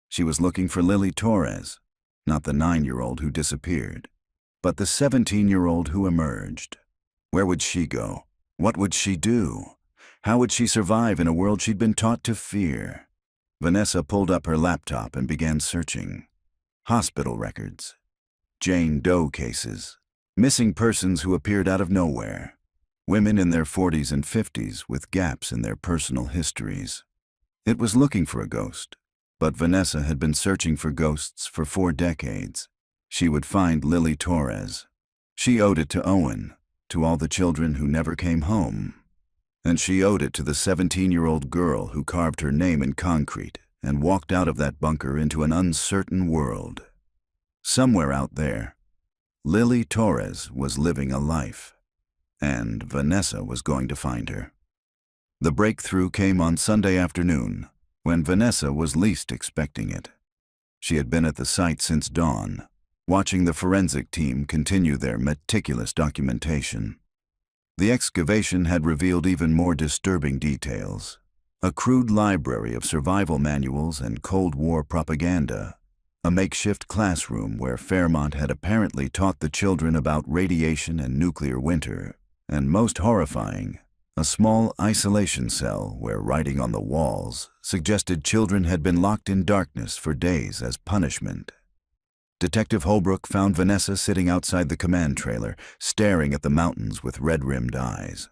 She was looking for Lily Torres, not the 9-year-old who disappeared, but the 17-year-old who emerged. Where would she go? What would she do? How would she survive in a world she'd been taught to fear? Vanessa pulled up her laptop and began searching. Hospital records, Jane Doe cases, missing persons who appeared out of nowhere, women in their 40s and 50s with gaps in their personal histories. It was looking for a ghost, but Vanessa had been searching for ghosts for 4 decades. She would find Lily Torres. She owed it to Owen, to all the children who never came home. And she owed it to the 17-year-old girl who carved her name in concrete and walked out of that bunker into an uncertain world. Somewhere out there, Lily Torres was living a life, and Vanessa was going to find her. The breakthrough came on Sunday afternoon, when Vanessa was least expecting it. She had been at the site since dawn, watching the forensic team continue their meticulous documentation. The excavation had revealed even more disturbing details. A crude library of survival manuals and Cold War propaganda, a makeshift classroom where Fairmont had apparently taught the children about radiation and nuclear winter, and most horrifying, a small isolation cell where writing on the walls suggested children had been locked in darkness for days as punishment. Detective Holbrook found Vanessa sitting outside the command trailer, staring at the mountains with red-rimmed eyes.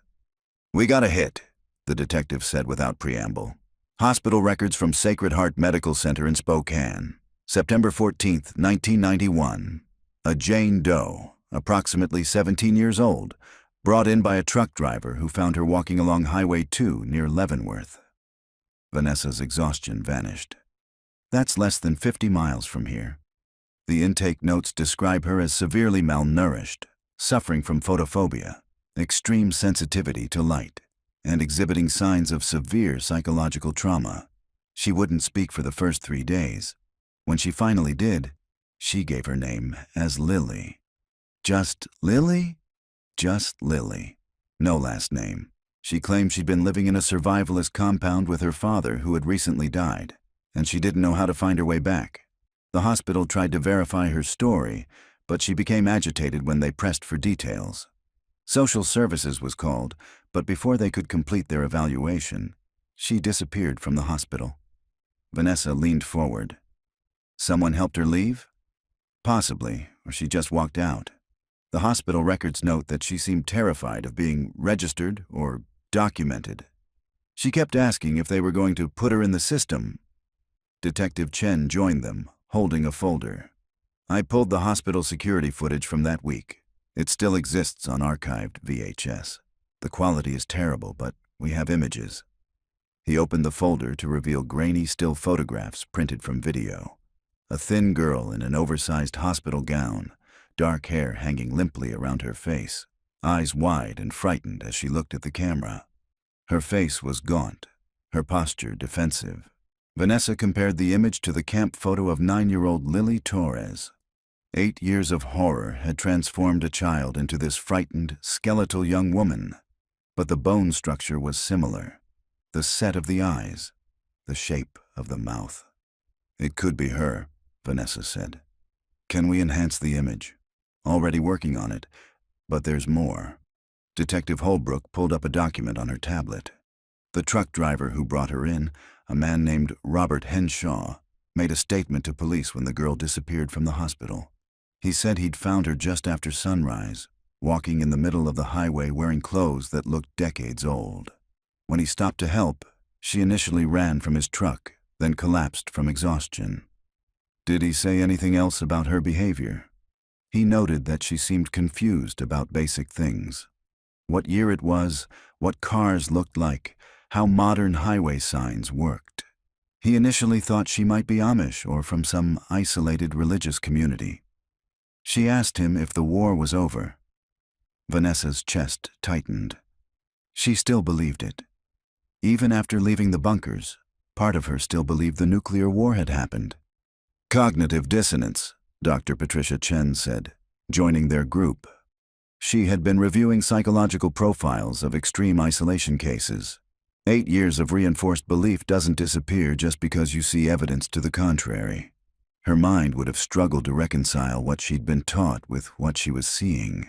"We got a hit," the detective said without preamble. "Hospital records from Sacred Heart Medical Center in Spokane. September 14th, 1991. A Jane Doe, approximately 17 years old, brought in by a truck driver who found her walking along Highway 2 near Leavenworth." Vanessa's exhaustion vanished. "That's less than 50 miles from here." The intake notes describe her as severely malnourished, suffering from photophobia, extreme sensitivity to light, and exhibiting signs of severe psychological trauma. She wouldn't speak for the first 3 days. When she finally did, she gave her name as Lily. Just Lily? Just Lily. No last name. She claimed she'd been living in a survivalist compound with her father who had recently died, and she didn't know how to find her way back. The hospital tried to verify her story, but she became agitated when they pressed for details. Social services was called, but before they could complete their evaluation, she disappeared from the hospital. Vanessa leaned forward. Someone helped her leave? Possibly, or she just walked out. The hospital records note that she seemed terrified of being registered or documented. She kept asking if they were going to put her in the system. Detective Chen joined them, holding a folder. "I pulled the hospital security footage from that week. It still exists on archived VHS. The quality is terrible, but we have images." He opened the folder to reveal grainy still photographs printed from video. A thin girl in an oversized hospital gown, dark hair hanging limply around her face, eyes wide and frightened as she looked at the camera. Her face was gaunt, her posture defensive. Vanessa compared the image to the camp photo of 9-year-old Lily Torres. 8 years of horror had transformed a child into this frightened, skeletal young woman. But the bone structure was similar. The set of the eyes, the shape of the mouth. "It could be her," Vanessa said. "Can we enhance the image?" "Already working on it, but there's more." Detective Holbrook pulled up a document on her tablet. The truck driver who brought her in, a man named Robert Henshaw, made a statement to police when the girl disappeared from the hospital. He said he'd found her just after sunrise, walking in the middle of the highway wearing clothes that looked decades old. When he stopped to help, she initially ran from his truck, then collapsed from exhaustion. Did he say anything else about her behavior? He noted that she seemed confused about basic things. What year it was, what cars looked like, how modern highway signs worked. He initially thought she might be Amish or from some isolated religious community. She asked him if the war was over. Vanessa's chest tightened. She still believed it. Even after leaving the bunkers, part of her still believed the nuclear war had happened. "Cognitive dissonance," Dr. Patricia Chen said, joining their group. She had been reviewing psychological profiles of extreme isolation cases. 8 years of reinforced belief doesn't disappear just because you see evidence to the contrary. Her mind would have struggled to reconcile what she'd been taught with what she was seeing.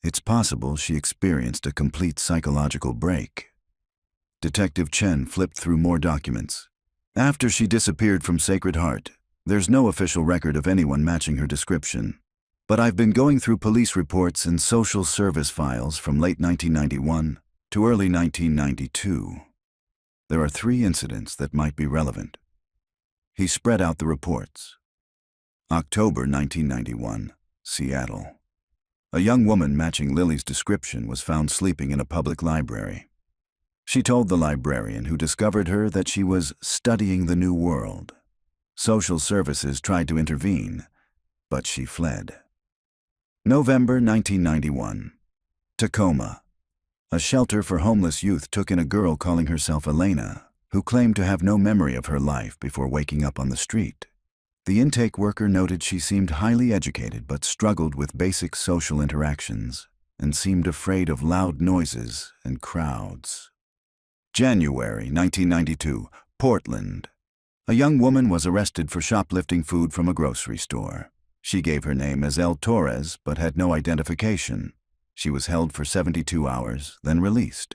It's possible she experienced a complete psychological break. Detective Chen flipped through more documents. After she disappeared from Sacred Heart, there's no official record of anyone matching her description. But I've been going through police reports and social service files from late 1991 to early 1992. There are 3 incidents that might be relevant. He spread out the reports. October 1991, Seattle. A young woman matching Lily's description was found sleeping in a public library. She told the librarian who discovered her that she was studying the New World. Social services tried to intervene, but she fled. November 1991. Tacoma. A shelter for homeless youth took in a girl calling herself Elena, who claimed to have no memory of her life before waking up on the street. The intake worker noted she seemed highly educated but struggled with basic social interactions and seemed afraid of loud noises and crowds. January 1992, Portland. A young woman was arrested for shoplifting food from a grocery store. She gave her name as El Torres but had no identification. She was held for 72 hours, then released.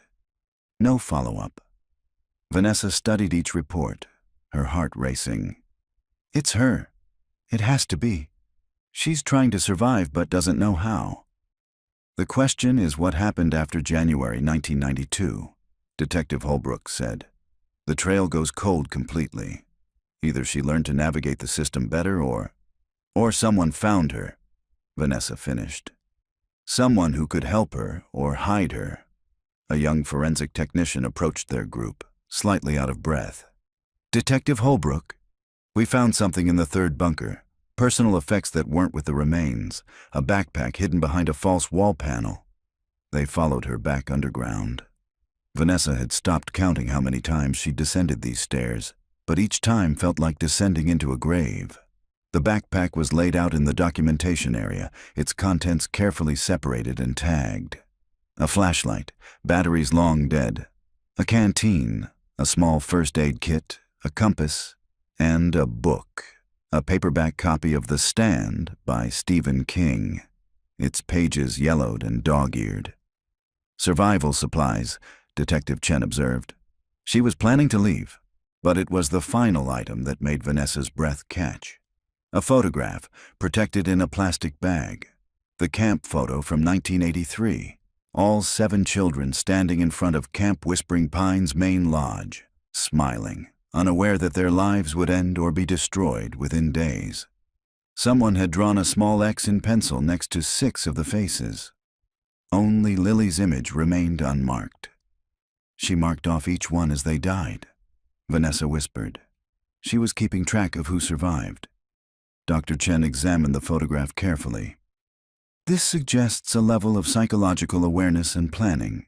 No follow-up. Vanessa studied each report, her heart racing. It's her. It has to be. She's trying to survive but doesn't know how. The question is what happened after January 1992, Detective Holbrook said. The trail goes cold completely. Either she learned to navigate the system better or someone found her, Vanessa finished. Someone who could help her or hide her. A young forensic technician approached their group, slightly out of breath. "Detective Holbrook, we found something in the 3rd bunker. Personal effects that weren't with the remains. A backpack hidden behind a false wall panel." They followed her back underground. Vanessa had stopped counting how many times she'd descended these stairs, but each time felt like descending into a grave. The backpack was laid out in the documentation area, its contents carefully separated and tagged. A flashlight, batteries long dead, a canteen, a small first aid kit, a compass, and a book, a paperback copy of The Stand by Stephen King, its pages yellowed and dog-eared. "Survival supplies," Detective Chen observed. She was planning to leave, but it was the final item that made Vanessa's breath catch. A photograph, protected in a plastic bag. The camp photo from 1983. All 7 children standing in front of Camp Whispering Pines main lodge, smiling, unaware that their lives would end or be destroyed within days. Someone had drawn a small X in pencil next to 6 of the faces. Only Lily's image remained unmarked. She marked off each one as they died, Vanessa whispered. She was keeping track of who survived. Dr. Chen examined the photograph carefully. This suggests a level of psychological awareness and planning.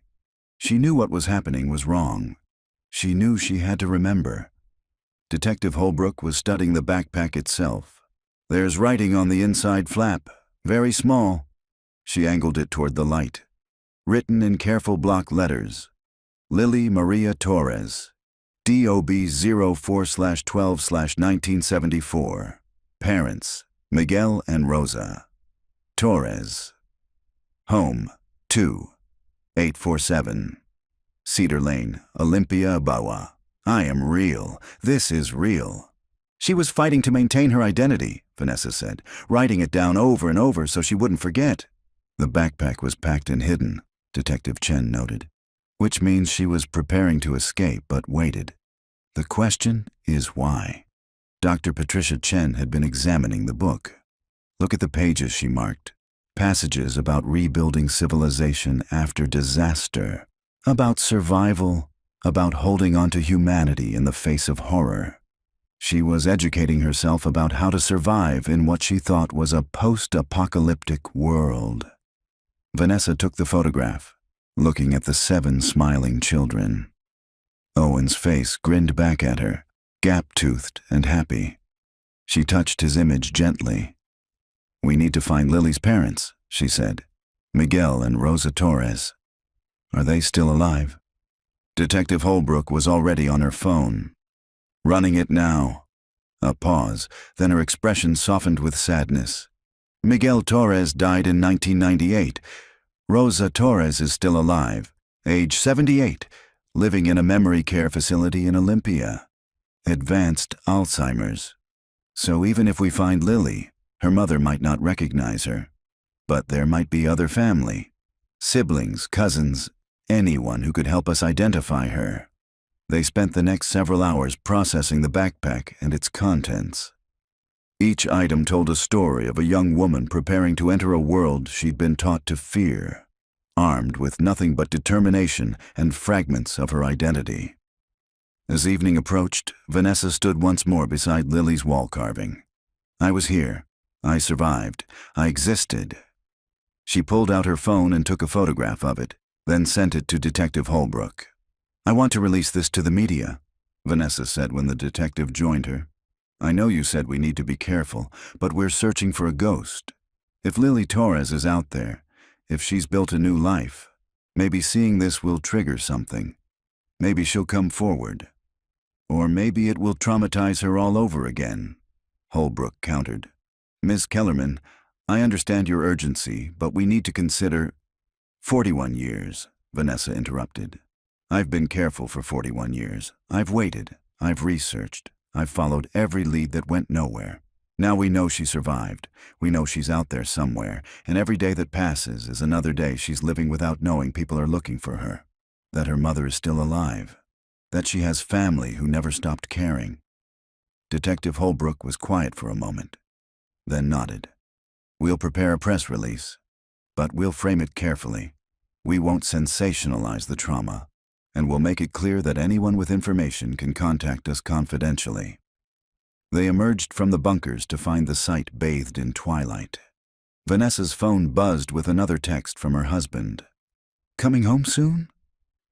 She knew what was happening was wrong. She knew she had to remember. Detective Holbrook was studying the backpack itself. There's writing on the inside flap, very small. She angled it toward the light. Written in careful block letters. Lily Maria Torres, DOB 04/12/1974. Parents, Miguel and Rosa. Torres. Home, 2847. Cedar Lane, Olympia, Bawa. I am real. This is real. She was fighting to maintain her identity, Vanessa said, writing it down over and over so she wouldn't forget. The backpack was packed and hidden, Detective Chen noted, which means she was preparing to escape but waited. The question is why. Dr. Patricia Chen had been examining the book. Look at the pages she marked. Passages about rebuilding civilization after disaster, about survival, about holding on to humanity in the face of horror. She was educating herself about how to survive in what she thought was a post-apocalyptic world. Vanessa took the photograph, looking at the 7 smiling children. Owen's face grinned back at her, gap-toothed and happy. She touched his image gently. We need to find Lily's parents, she said. Miguel and Rosa Torres. Are they still alive? Detective Holbrook was already on her phone. Running it now. A pause, then her expression softened with sadness. Miguel Torres died in 1998. Rosa Torres is still alive, age 78, living in a memory care facility in Olympia. Advanced Alzheimer's. So even if we find Lily, her mother might not recognize her. But there might be other family. Siblings, cousins, anyone who could help us identify her. They spent the next several hours processing the backpack and its contents. Each item told a story of a young woman preparing to enter a world she'd been taught to fear, armed with nothing but determination and fragments of her identity. As evening approached, Vanessa stood once more beside Lily's wall carving. I was here. I survived. I existed. She pulled out her phone and took a photograph of it, then sent it to Detective Holbrook. I want to release this to the media, Vanessa said when the detective joined her. I know you said we need to be careful, but we're searching for a ghost. If Lily Torres is out there, if she's built a new life, maybe seeing this will trigger something. Maybe she'll come forward. Or maybe it will traumatize her all over again, Holbrook countered. Ms. Kellerman, I understand your urgency, but we need to consider— 41 years, Vanessa interrupted. I've been careful for 41 years. I've waited. I've researched. I've followed every lead that went nowhere. Now we know she survived. We know she's out there somewhere, and every day that passes is another day she's living without knowing people are looking for her. That her mother is still alive. That she has family who never stopped caring. Detective Holbrook was quiet for a moment, then nodded. We'll prepare a press release, but we'll frame it carefully. We won't sensationalize the trauma, and we'll make it clear that anyone with information can contact us confidentially. They emerged from the bunkers to find the site bathed in twilight. Vanessa's phone buzzed with another text from her husband. Coming home soon?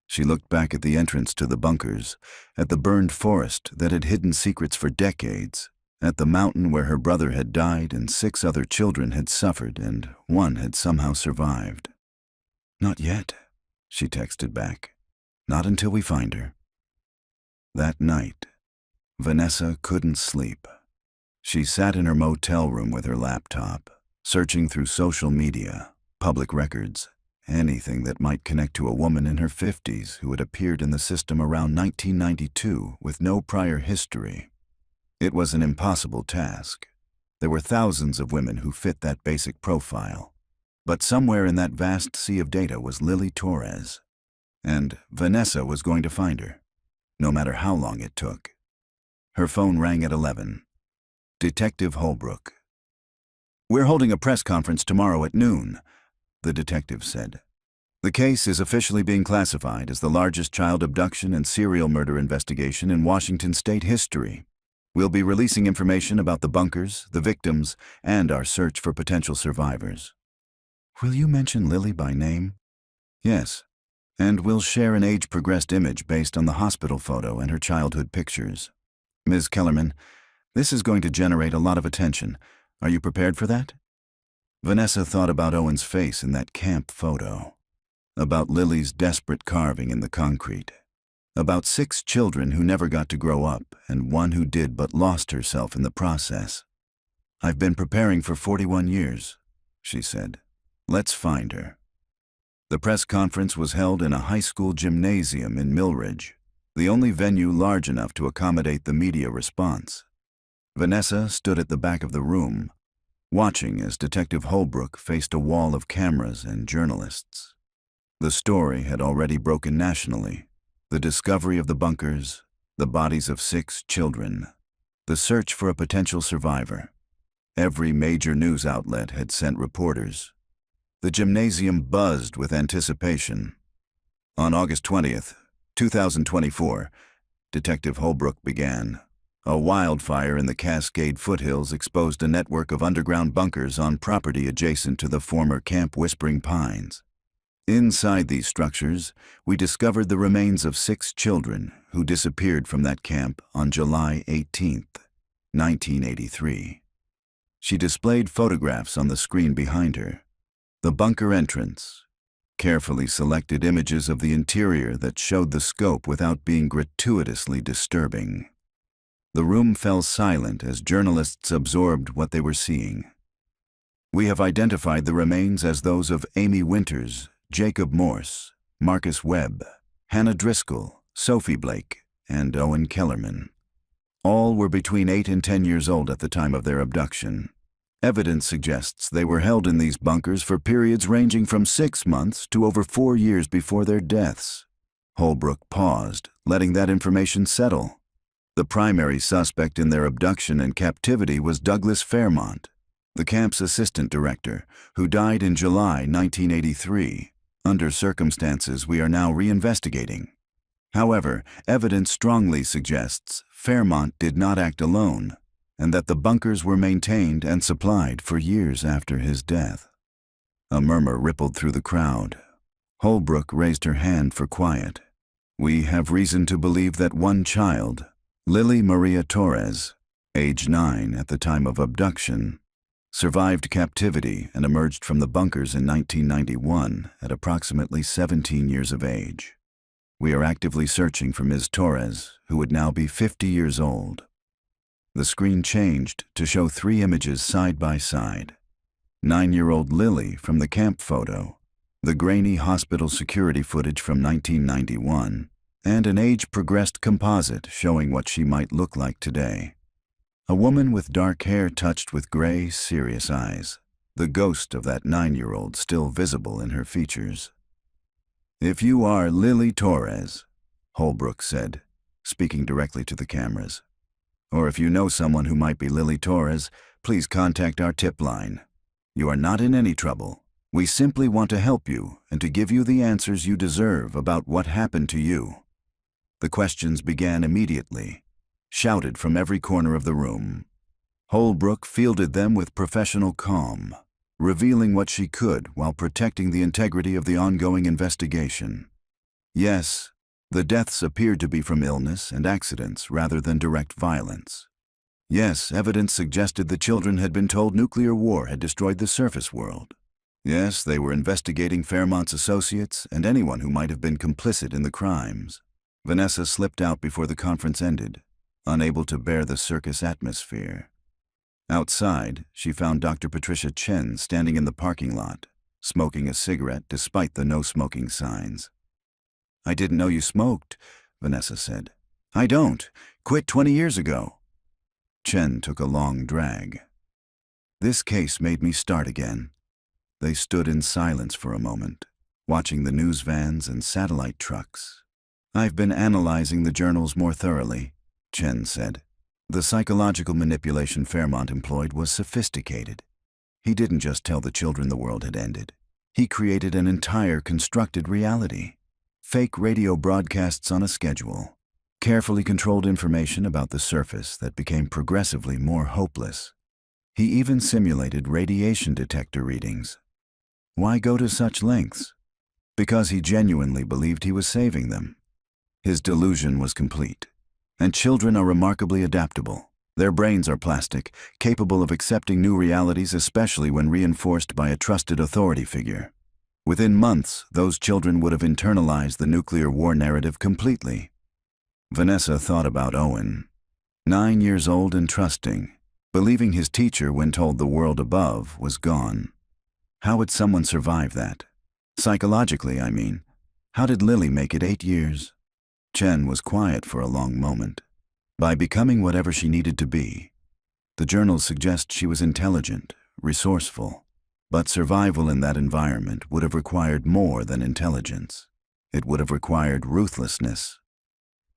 She looked back at the entrance to the bunkers, at the burned forest that had hidden secrets for decades, at the mountain where her brother had died and 6 other children had suffered and 1 had somehow survived. Not yet, she texted back. Not until we find her. That night, Vanessa couldn't sleep. She sat in her motel room with her laptop, searching through social media, public records, anything that might connect to a woman in her 50s who had appeared in the system around 1992 with no prior history. It was an impossible task. There were thousands of women who fit that basic profile. But somewhere in that vast sea of data was Lily Torres. And Vanessa was going to find her, no matter how long it took. Her phone rang at 11. Detective Holbrook. We're holding a press conference tomorrow at noon, the detective said. The case is officially being classified as the largest child abduction and serial murder investigation in Washington state history. We'll be releasing information about the bunkers, the victims, and our search for potential survivors. Will you mention Lily by name? Yes. And we'll share an age-progressed image based on the hospital photo and her childhood pictures. Ms. Kellerman, this is going to generate a lot of attention. Are you prepared for that? Vanessa thought about Owen's face in that camp photo, about Lily's desperate carving in the concrete, about 6 children who never got to grow up and one who did but lost herself in the process. I've been preparing for 41 years, she said. Let's find her. The press conference was held in a high school gymnasium in Millridge, the only venue large enough to accommodate the media response. Vanessa stood at the back of the room, watching as Detective Holbrook faced a wall of cameras and journalists. The story had already broken nationally. The discovery of the bunkers, the bodies of 6 children, the search for a potential survivor. Every major news outlet had sent reporters. The gymnasium buzzed with anticipation. On August 20th, 2024, Detective Holbrook began. A wildfire in the Cascade foothills exposed a network of underground bunkers on property adjacent to the former Camp Whispering Pines. Inside these structures, we discovered the remains of 6 children who disappeared from that camp on July 18, 1983. She displayed photographs on the screen behind her. The bunker entrance, carefully selected images of the interior that showed the scope without being gratuitously disturbing. The room fell silent as journalists absorbed what they were seeing. We have identified the remains as those of Amy Winters, Jacob Morse, Marcus Webb, Hannah Driscoll, Sophie Blake, and Owen Kellerman. All were between 8 and 10 years old at the time of their abduction. Evidence suggests they were held in these bunkers for periods ranging from 6 months to over 4 years before their deaths. Holbrook paused, letting that information settle. The primary suspect in their abduction and captivity was Douglas Fairmont, the camp's assistant director, who died in July 1983, under circumstances we are now reinvestigating. However, evidence strongly suggests Fairmont did not act alone, and that the bunkers were maintained and supplied for years after his death. A murmur rippled through the crowd. Holbrook raised her hand for quiet. We have reason to believe that one child, Lily Maria Torres, age 9 at the time of abduction, survived captivity and emerged from the bunkers in 1991 at approximately 17 years of age. We are actively searching for Ms. Torres, who would now be 50 years old. The screen changed to show 3 images side by side. 9-year-old Lily from the camp photo, the grainy hospital security footage from 1991, and an age-progressed composite showing what she might look like today. A woman with dark hair touched with gray, serious eyes, the ghost of that 9-year-old still visible in her features. If you are Lily Torres, Holbrook said, speaking directly to the cameras, or if you know someone who might be Lily Torres, please contact our tip line. You are not in any trouble. We simply want to help you and to give you the answers you deserve about what happened to you. The questions began immediately, shouted from every corner of the room. Holbrook fielded them with professional calm, revealing what she could while protecting the integrity of the ongoing investigation. Yes, the deaths appeared to be from illness and accidents rather than direct violence. Yes, evidence suggested the children had been told nuclear war had destroyed the surface world. Yes, they were investigating Fairmont's associates and anyone who might have been complicit in the crimes. Vanessa slipped out before the conference ended, unable to bear the circus atmosphere. Outside, she found Dr. Patricia Chen standing in the parking lot, smoking a cigarette despite the no-smoking signs. I didn't know you smoked, Vanessa said. I don't. Quit 20 years ago. Chen took a long drag. This case made me start again. They stood in silence for a moment, watching the news vans and satellite trucks. I've been analyzing the journals more thoroughly, Chen said. The psychological manipulation Fairmont employed was sophisticated. He didn't just tell the children the world had ended. He created an entire constructed reality. Fake radio broadcasts on a schedule. Carefully controlled information about the surface that became progressively more hopeless. He even simulated radiation detector readings. Why go to such lengths? Because he genuinely believed he was saving them. His delusion was complete. And children are remarkably adaptable. Their brains are plastic, capable of accepting new realities, especially when reinforced by a trusted authority figure. Within months, those children would have internalized the nuclear war narrative completely. Vanessa thought about Owen. 9 years old and trusting, believing his teacher when told the world above was gone. How would someone survive that? Psychologically, I mean. How did Lily make it 8 years? Chen was quiet for a long moment. By becoming whatever she needed to be. The journals suggest she was intelligent, resourceful, but survival in that environment would have required more than intelligence. It would have required ruthlessness.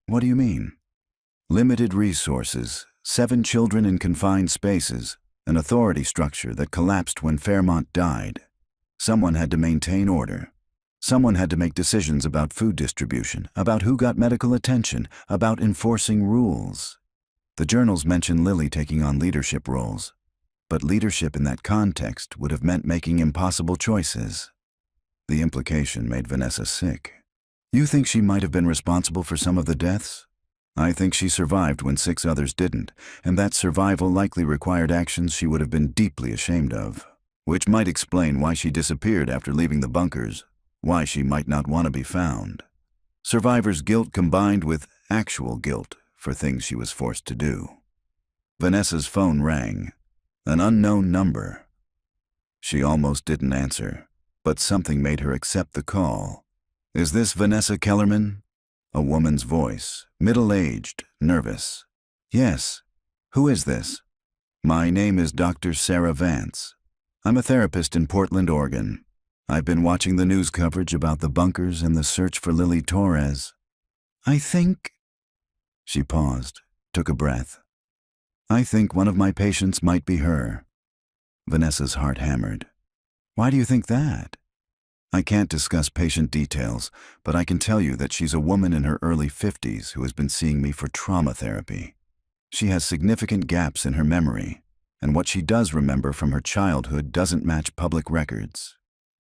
What do you mean? Limited resources, 7 children in confined spaces, an authority structure that collapsed when Fairmont died. Someone had to maintain order. Someone had to make decisions about food distribution, about who got medical attention, about enforcing rules. The journals mention Lily taking on leadership roles, but leadership in that context would have meant making impossible choices. The implication made Vanessa sick. You think she might have been responsible for some of the deaths? I think she survived when 6 others didn't, and that survival likely required actions she would have been deeply ashamed of, which might explain why she disappeared after leaving the bunkers. Why she might not want to be found. Survivor's guilt combined with actual guilt for things she was forced to do. Vanessa's phone rang. An unknown number. She almost didn't answer, but something made her accept the call. Is this Vanessa Kellerman? A woman's voice, middle-aged, nervous. Yes. Who is this? My name is Dr. Sarah Vance. I'm a therapist in Portland, Oregon. I've been watching the news coverage about the bunkers and the search for Lily Torres. I think... She paused, took a breath. I think one of my patients might be her. Vanessa's heart hammered. Why do you think that? I can't discuss patient details, but I can tell you that she's a woman in her early 50s who has been seeing me for trauma therapy. She has significant gaps in her memory, and what she does remember from her childhood doesn't match public records.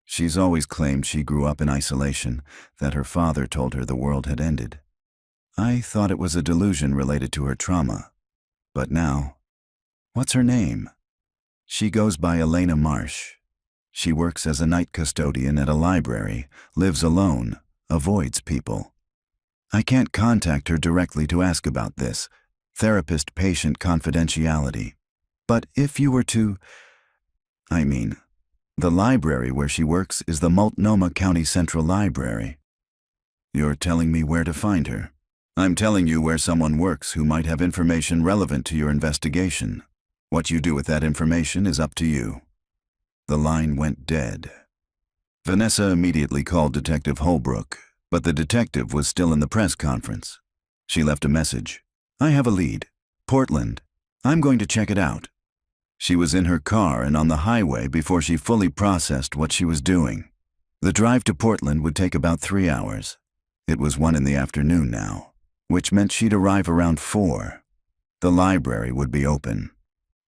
She's always claimed she grew up in isolation, that her father told her the world had ended. I thought it was a delusion related to her trauma. But now, what's her name? She goes by Elena Marsh. She works as a night custodian at a library, lives alone, avoids people. I can't contact her directly to ask about this, therapist-patient confidentiality. But if you were to... The library where she works is the Multnomah County Central Library. You're telling me where to find her. I'm telling you where someone works who might have information relevant to your investigation. What you do with that information is up to you. The line went dead. Vanessa immediately called Detective Holbrook, but the detective was still in the press conference. She left a message. I have a lead. Portland. I'm going to check it out. She was in her car and on the highway before she fully processed what she was doing. The drive to Portland would take about 3 hours. It was 1 in the afternoon now, which meant she'd arrive around 4. The library would be open.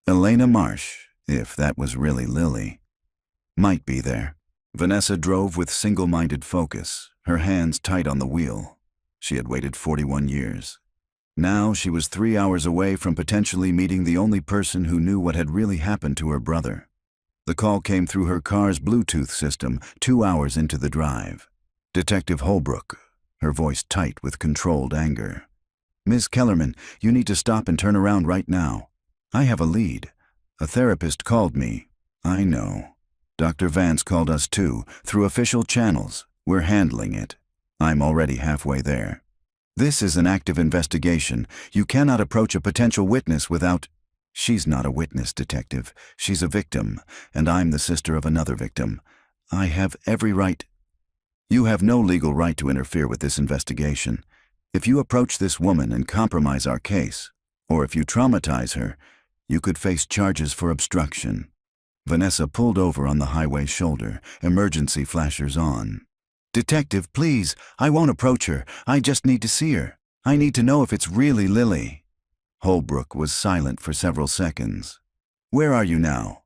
Elena Marsh, if that was really Lily, might be there. Vanessa drove with single-minded focus, her hands tight on the wheel. She had waited 41 years. Now she was 3 hours away from potentially meeting the only person who knew what had really happened to her brother. The call came through her car's Bluetooth system 2 hours into the drive. Detective Holbrook, her voice tight with controlled anger. Ms. Kellerman, you need to stop and turn around right now. I have a lead. A therapist called me. I know. Dr. Vance called us too, through official channels. We're handling it. I'm already halfway there. This is an active investigation. You cannot approach a potential witness without... She's not a witness, detective. She's a victim, and I'm the sister of another victim. I have every right... You have no legal right to interfere with this investigation. If you approach this woman and compromise our case, or if you traumatize her, you could face charges for obstruction. Vanessa pulled over on the highway's shoulder, emergency flashers on. "Detective, please, I won't approach her. I just need to see her. I need to know if it's really Lily." Holbrook was silent for several seconds. "Where are you now?"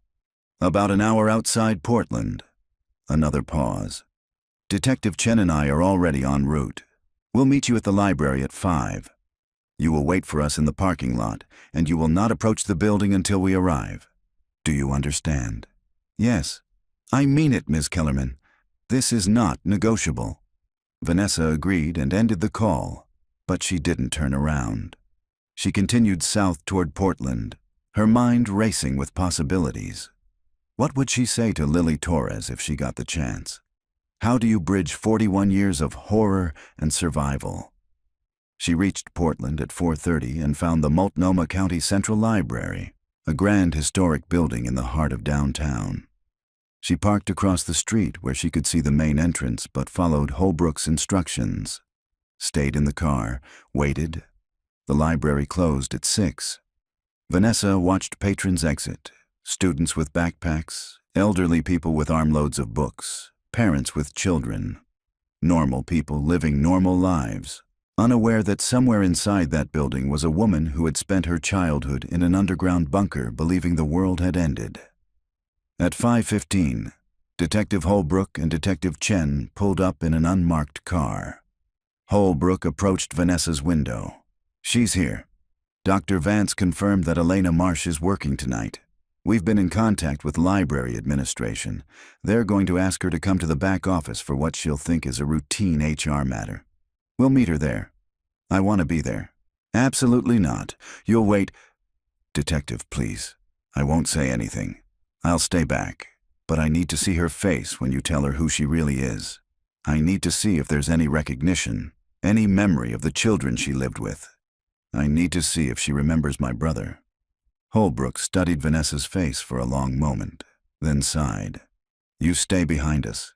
"About an hour outside Portland." Another pause. "Detective Chen and I are already en route. We'll meet you at the library at 5. You will wait for us in the parking lot, and you will not approach the building until we arrive. Do you understand?" "Yes." "I mean it, Ms. Kellerman. This is not negotiable." Vanessa agreed and ended the call, but she didn't turn around. She continued south toward Portland, her mind racing with possibilities. What would she say to Lily Torres if she got the chance? How do you bridge 41 years of horror and survival? She reached Portland at 4:30 and found the Multnomah County Central Library, a grand historic building in the heart of downtown. She parked across the street where she could see the main entrance but followed Holbrook's instructions. Stayed in the car, waited. The library closed at 6. Vanessa watched patrons exit, students with backpacks, elderly people with armloads of books, parents with children. Normal people living normal lives, unaware that somewhere inside that building was a woman who had spent her childhood in an underground bunker believing the world had ended. At 5:15, Detective Holbrook and Detective Chen pulled up in an unmarked car. Holbrook approached Vanessa's window. "She's here. Dr. Vance confirmed that Elena Marsh is working tonight. We've been in contact with library administration. They're going to ask her to come to the back office for what she'll think is a routine HR matter. We'll meet her there." "I want to be there." "Absolutely not. You'll wait." "Detective, please. I won't say anything. I'll stay back. But I need to see her face when you tell her who she really is. I need to see if there's any recognition, any memory of the children she lived with. I need to see if she remembers my brother." Holbrook studied Vanessa's face for a long moment, then sighed. "You stay behind us.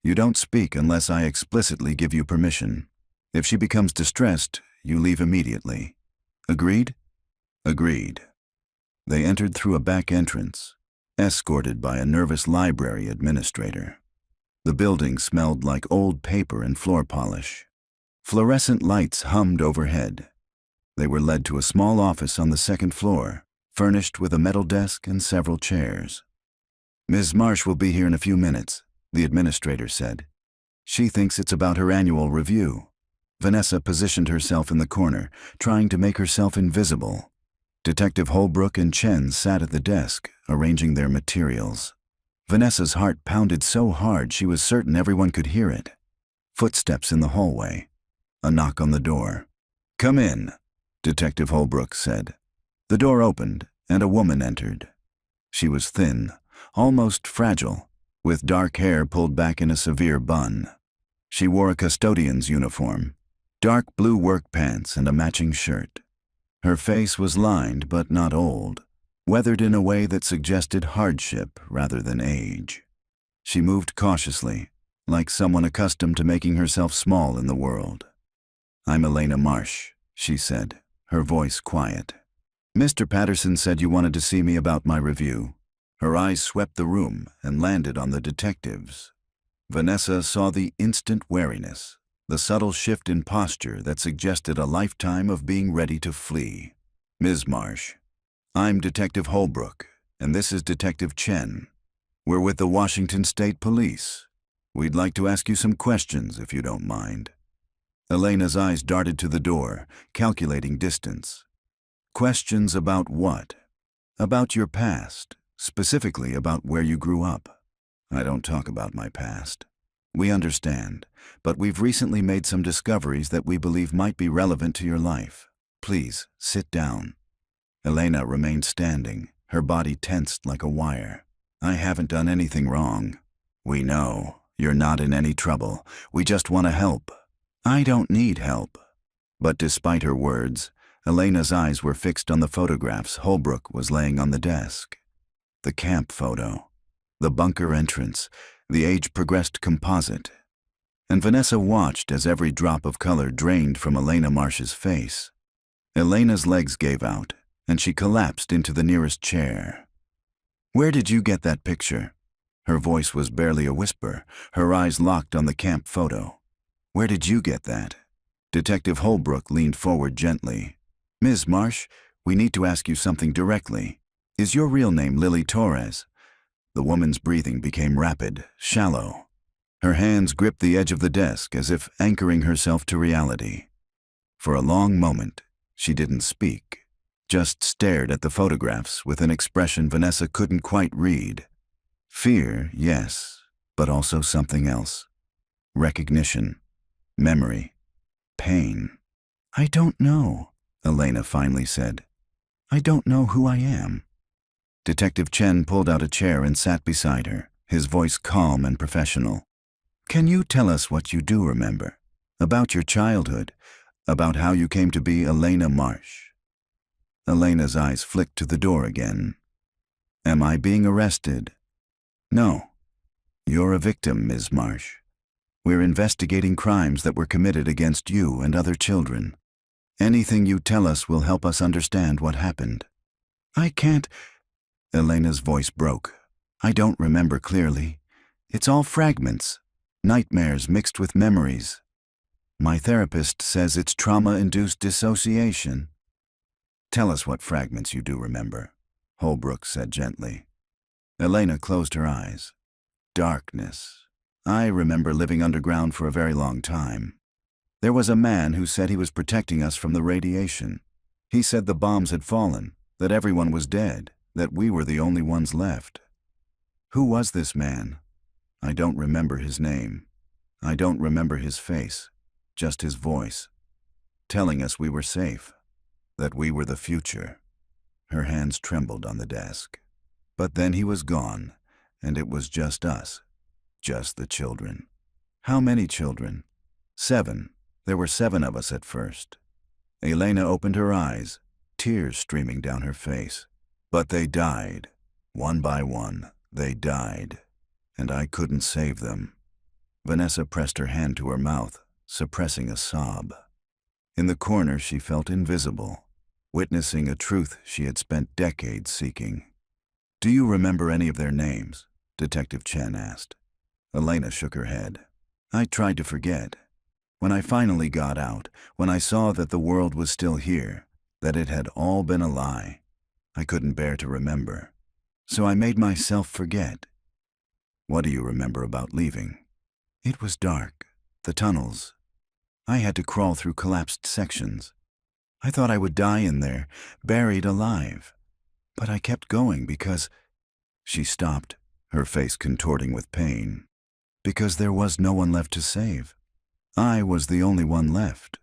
You don't speak unless I explicitly give you permission. If she becomes distressed, you leave immediately. Agreed?" "Agreed." They entered through a back entrance, escorted by a nervous library administrator. The building smelled like old paper and floor polish. Fluorescent lights hummed overhead. They were led to a small office on the second floor, furnished with a metal desk and several chairs. "Ms. Marsh will be here in a few minutes," the administrator said. "She thinks it's about her annual review." Vanessa positioned herself in the corner, trying to make herself invisible. Detective Holbrook and Chen sat at the desk, arranging their materials. Vanessa's heart pounded so hard she was certain everyone could hear it. Footsteps in the hallway. A knock on the door. "Come in," Detective Holbrook said. The door opened, and a woman entered. She was thin, almost fragile, with dark hair pulled back in a severe bun. She wore a custodian's uniform, dark blue work pants and a matching shirt. Her face was lined but not old, weathered in a way that suggested hardship rather than age. She moved cautiously, like someone accustomed to making herself small in the world. "I'm Elena Marsh," she said, her voice quiet. "Mr. Patterson said you wanted to see me about my review." Her eyes swept the room and landed on the detectives. Vanessa saw the instant wariness, the subtle shift in posture that suggested a lifetime of being ready to flee. "Ms. Marsh, I'm Detective Holbrook, and this is Detective Chen. We're with the Washington State Police. We'd like to ask you some questions, if you don't mind." Elena's eyes darted to the door, calculating distance. "Questions about what?" "About your past, specifically about where you grew up." "I don't talk about my past." "We understand, but we've recently made some discoveries that we believe might be relevant to your life. Please, sit down." Elena remained standing, her body tensed like a wire. "I haven't done anything wrong." "We know. You're not in any trouble. We just want to help." "I don't need help." But despite her words, Elena's eyes were fixed on the photographs Holbrook was laying on the desk. The camp photo, the bunker entrance, the age-progressed composite. And Vanessa watched as every drop of color drained from Elena Marsh's face. Elena's legs gave out, and she collapsed into the nearest chair. Where did you get that picture? Her voice was barely a whisper, her eyes locked on the camp photo. Where did you get that? Detective Holbrook leaned forward gently. Ms. Marsh, we need to ask you something directly. Is your real name Lily Torres? The woman's breathing became rapid, shallow. Her hands gripped the edge of the desk as if anchoring herself to reality. For a long moment, she didn't speak, just stared at the photographs with an expression Vanessa couldn't quite read. Fear, yes, but also something else. Recognition, memory, pain. I don't know, Elena finally said. I don't know who I am. Detective Chen pulled out a chair and sat beside her, his voice calm and professional. Can you tell us what you do remember? About your childhood, about how you came to be Elena Marsh? Elena's eyes flicked to the door again. Am I being arrested? No. You're a victim, Ms. Marsh. We're investigating crimes that were committed against you and other children. Anything you tell us will help us understand what happened. I can't. Elena's voice broke. I don't remember clearly. It's all fragments, nightmares mixed with memories. My therapist says it's trauma-induced dissociation. Tell us what fragments you do remember, Holbrook said gently. Elena closed her eyes. Darkness. I remember living underground for a very long time. There was a man who said he was protecting us from the radiation. He said the bombs had fallen, that everyone was dead, that we were the only ones left. Who was this man? I don't remember his name. I don't remember his face, just his voice, telling us we were safe, that we were the future. Her hands trembled on the desk. But then he was gone, and it was just us, just the children. How many children? 7. There were 7 of us at first. Elena opened her eyes, tears streaming down her face. But they died. One by one, they died. And I couldn't save them. Vanessa pressed her hand to her mouth, suppressing a sob. In the corner, she felt invisible, witnessing a truth she had spent decades seeking. Do you remember any of their names? Detective Chen asked. Elena shook her head. I tried to forget. When I finally got out, when I saw that the world was still here, that it had all been a lie, I couldn't bear to remember. So I made myself forget. What do you remember about leaving? It was dark. The tunnels. I had to crawl through collapsed sections. I thought I would die in there, buried alive. But I kept going because... She stopped, her face contorting with pain. Because there was no one left to save. I was the only one left.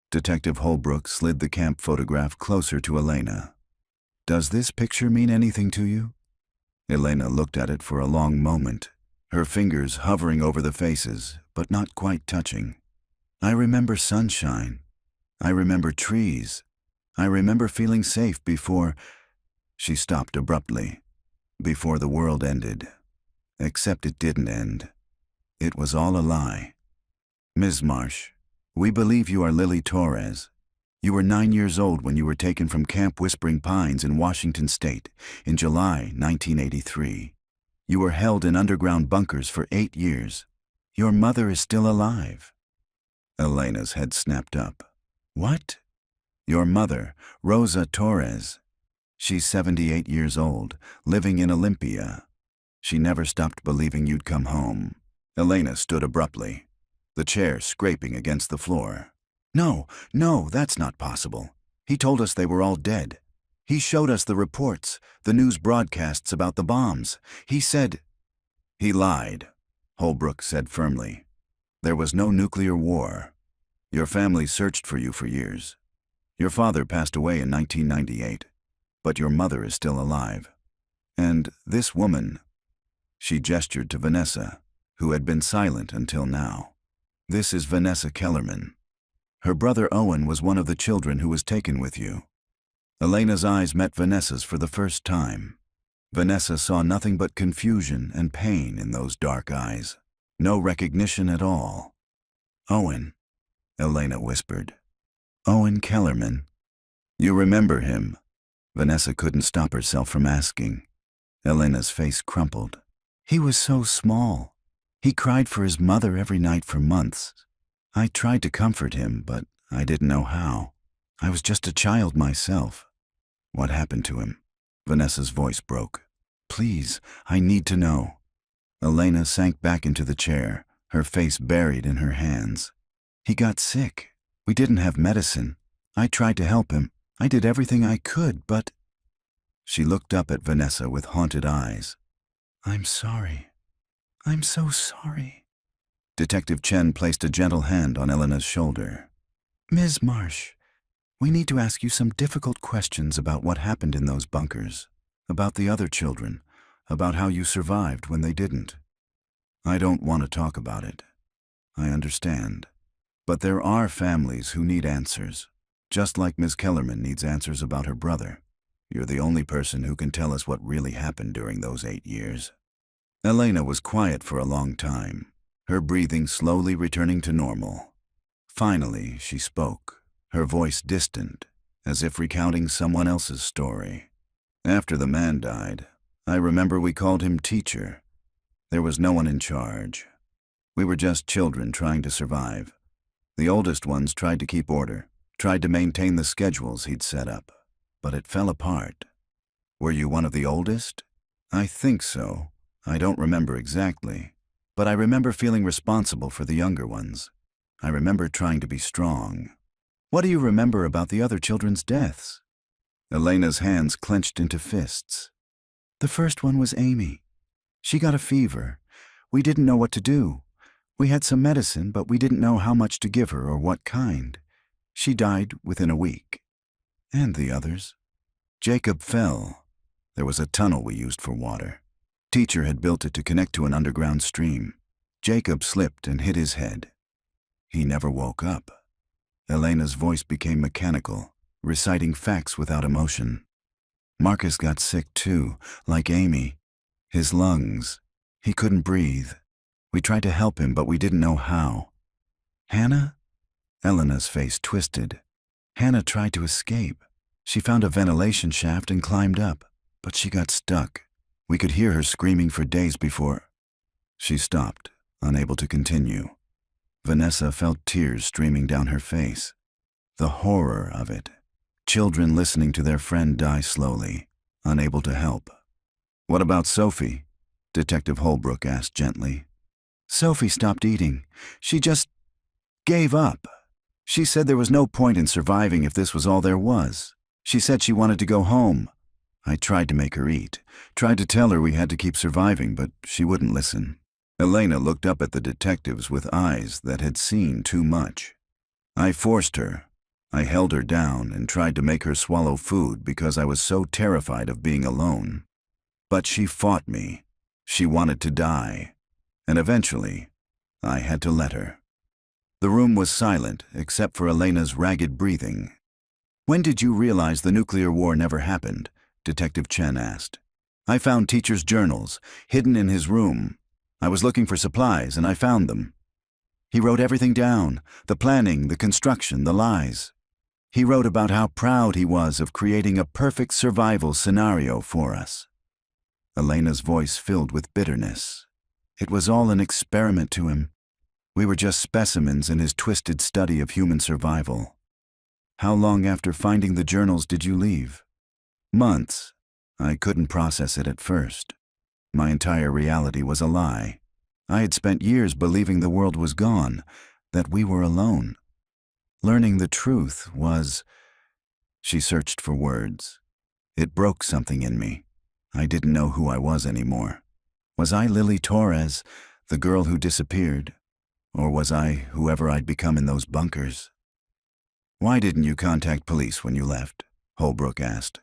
Detective Holbrook slid the camp photograph closer to Elena. Does this picture mean anything to you? Elena looked at it for a long moment, her fingers hovering over the faces, but not quite touching. I remember sunshine. I remember trees. I remember feeling safe before... She stopped abruptly. Before the world ended. Except it didn't end. It was all a lie. Ms. Marsh, we believe you are Lily Torres. You were 9 years old when you were taken from Camp Whispering Pines in Washington State in July 1983. You were held in underground bunkers for 8 years. Your mother is still alive. Elena's head snapped up. What? Your mother, Rosa Torres. She's 78 years old, living in Olympia. She never stopped believing you'd come home. Elena stood abruptly, the chair scraping against the floor. No, that's not possible. He told us they were all dead. He showed us the reports, the news broadcasts about the bombs. He said... He lied, Holbrook said firmly. There was no nuclear war. Your family searched for you for years. Your father passed away in 1998, but your mother is still alive. And this woman... She gestured to Vanessa, who had been silent until now. This is Vanessa Kellerman. Her brother Owen was one of the children who was taken with you. Elena's eyes met Vanessa's for the first time. Vanessa saw nothing but confusion and pain in those dark eyes. No recognition at all. Owen, Elena whispered. Owen Kellerman. You remember him? Vanessa couldn't stop herself from asking. Elena's face crumpled. He was so small. He cried for his mother every night for months. I tried to comfort him, but I didn't know how. I was just a child myself. What happened to him? Vanessa's voice broke. Please, I need to know. Elena sank back into the chair, her face buried in her hands. He got sick. We didn't have medicine. I tried to help him. I did everything I could, but... She looked up at Vanessa with haunted eyes. I'm sorry. I'm so sorry. Detective Chen placed a gentle hand on Elena's shoulder. Ms. Marsh, we need to ask you some difficult questions about what happened in those bunkers, about the other children, about how you survived when they didn't. I don't want to talk about it. I understand. But there are families who need answers, just like Ms. Kellerman needs answers about her brother. You're the only person who can tell us what really happened during those 8 years. Elena was quiet for a long time, her breathing slowly returning to normal. Finally, she spoke, her voice distant, as if recounting someone else's story. After the man died, I remember we called him Teacher. There was no one in charge. We were just children trying to survive. The oldest ones tried to keep order, tried to maintain the schedules he'd set up, but it fell apart. Were you one of the oldest? I think so. I don't remember exactly, but I remember feeling responsible for the younger ones. I remember trying to be strong. What do you remember about the other children's deaths? Elena's hands clenched into fists. The first one was Amy. She got a fever. We didn't know what to do. We had some medicine, but we didn't know how much to give her or what kind. She died within a week. And the others? Jacob fell. There was a tunnel we used for water. Teacher had built it to connect to an underground stream. Jacob slipped and hit his head. He never woke up. Elena's voice became mechanical, reciting facts without emotion. Marcus got sick too, like Amy. His lungs. He couldn't breathe. We tried to help him, but we didn't know how. Hannah? Elena's face twisted. Hannah tried to escape. She found a ventilation shaft and climbed up, but she got stuck. We could hear her screaming for days before. She stopped, unable to continue. Vanessa felt tears streaming down her face. The horror of it. Children listening to their friend die slowly, unable to help. What about Sophie? Detective Holbrook asked gently. Sophie stopped eating. She just gave up. She said there was no point in surviving if this was all there was. She said she wanted to go home. I tried to make her eat, tried to tell her we had to keep surviving, but she wouldn't listen. Elena looked up at the detectives with eyes that had seen too much. I forced her. I held her down and tried to make her swallow food because I was so terrified of being alone. But she fought me. She wanted to die. And eventually, I had to let her. The room was silent except for Elena's ragged breathing. When did you realize the nuclear war never happened? Detective Chen asked. I found Teacher's journals, hidden in his room. I was looking for supplies and I found them. He wrote everything down, the planning, the construction, the lies. He wrote about how proud he was of creating a perfect survival scenario for us. Elena's voice filled with bitterness. It was all an experiment to him. We were just specimens in his twisted study of human survival. How long after finding the journals did you leave? Months. I couldn't process it at first. My entire reality was a lie. I had spent years believing the world was gone, that we were alone. Learning the truth was... She searched for words. It broke something in me. I didn't know who I was anymore. Was I Lily Torres, the girl who disappeared? Or was I whoever I'd become in those bunkers? Why didn't you contact police when you left? Holbrook asked.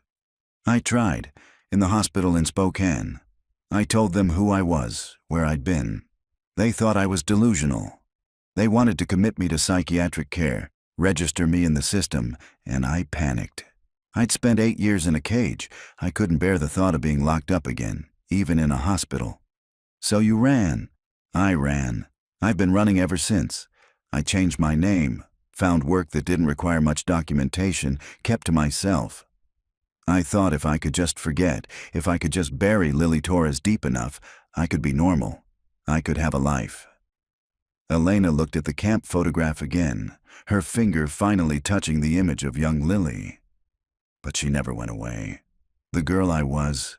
I tried, in the hospital in Spokane. I told them who I was, where I'd been. They thought I was delusional. They wanted to commit me to psychiatric care, register me in the system, and I panicked. I'd spent 8 years in a cage. I couldn't bear the thought of being locked up again, even in a hospital. So you ran. I ran. I've been running ever since. I changed my name, found work that didn't require much documentation, kept to myself. I thought if I could just forget, if I could just bury Lily Torres deep enough, I could be normal. I could have a life. Elena looked at the camp photograph again, her finger finally touching the image of young Lily. But she never went away. The girl I was.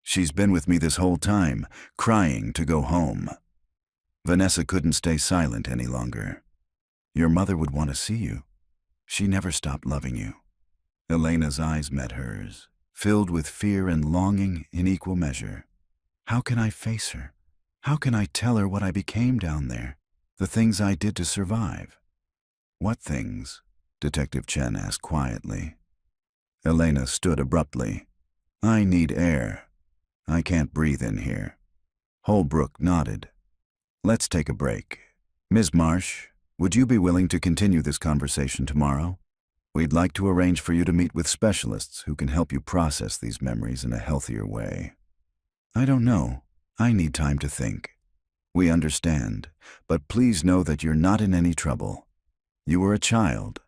She's been with me this whole time, crying to go home. Vanessa couldn't stay silent any longer. Your mother would want to see you. She never stopped loving you. Elena's eyes met hers, filled with fear and longing in equal measure. How can I face her? How can I tell her what I became down there? The things I did to survive? What things? Detective Chen asked quietly. Elena stood abruptly. I need air. I can't breathe in here. Holbrook nodded. Let's take a break. Ms. Marsh, would you be willing to continue this conversation tomorrow? We'd like to arrange for you to meet with specialists who can help you process these memories in a healthier way. I don't know. I need time to think. We understand, but please know that you're not in any trouble. You were a child.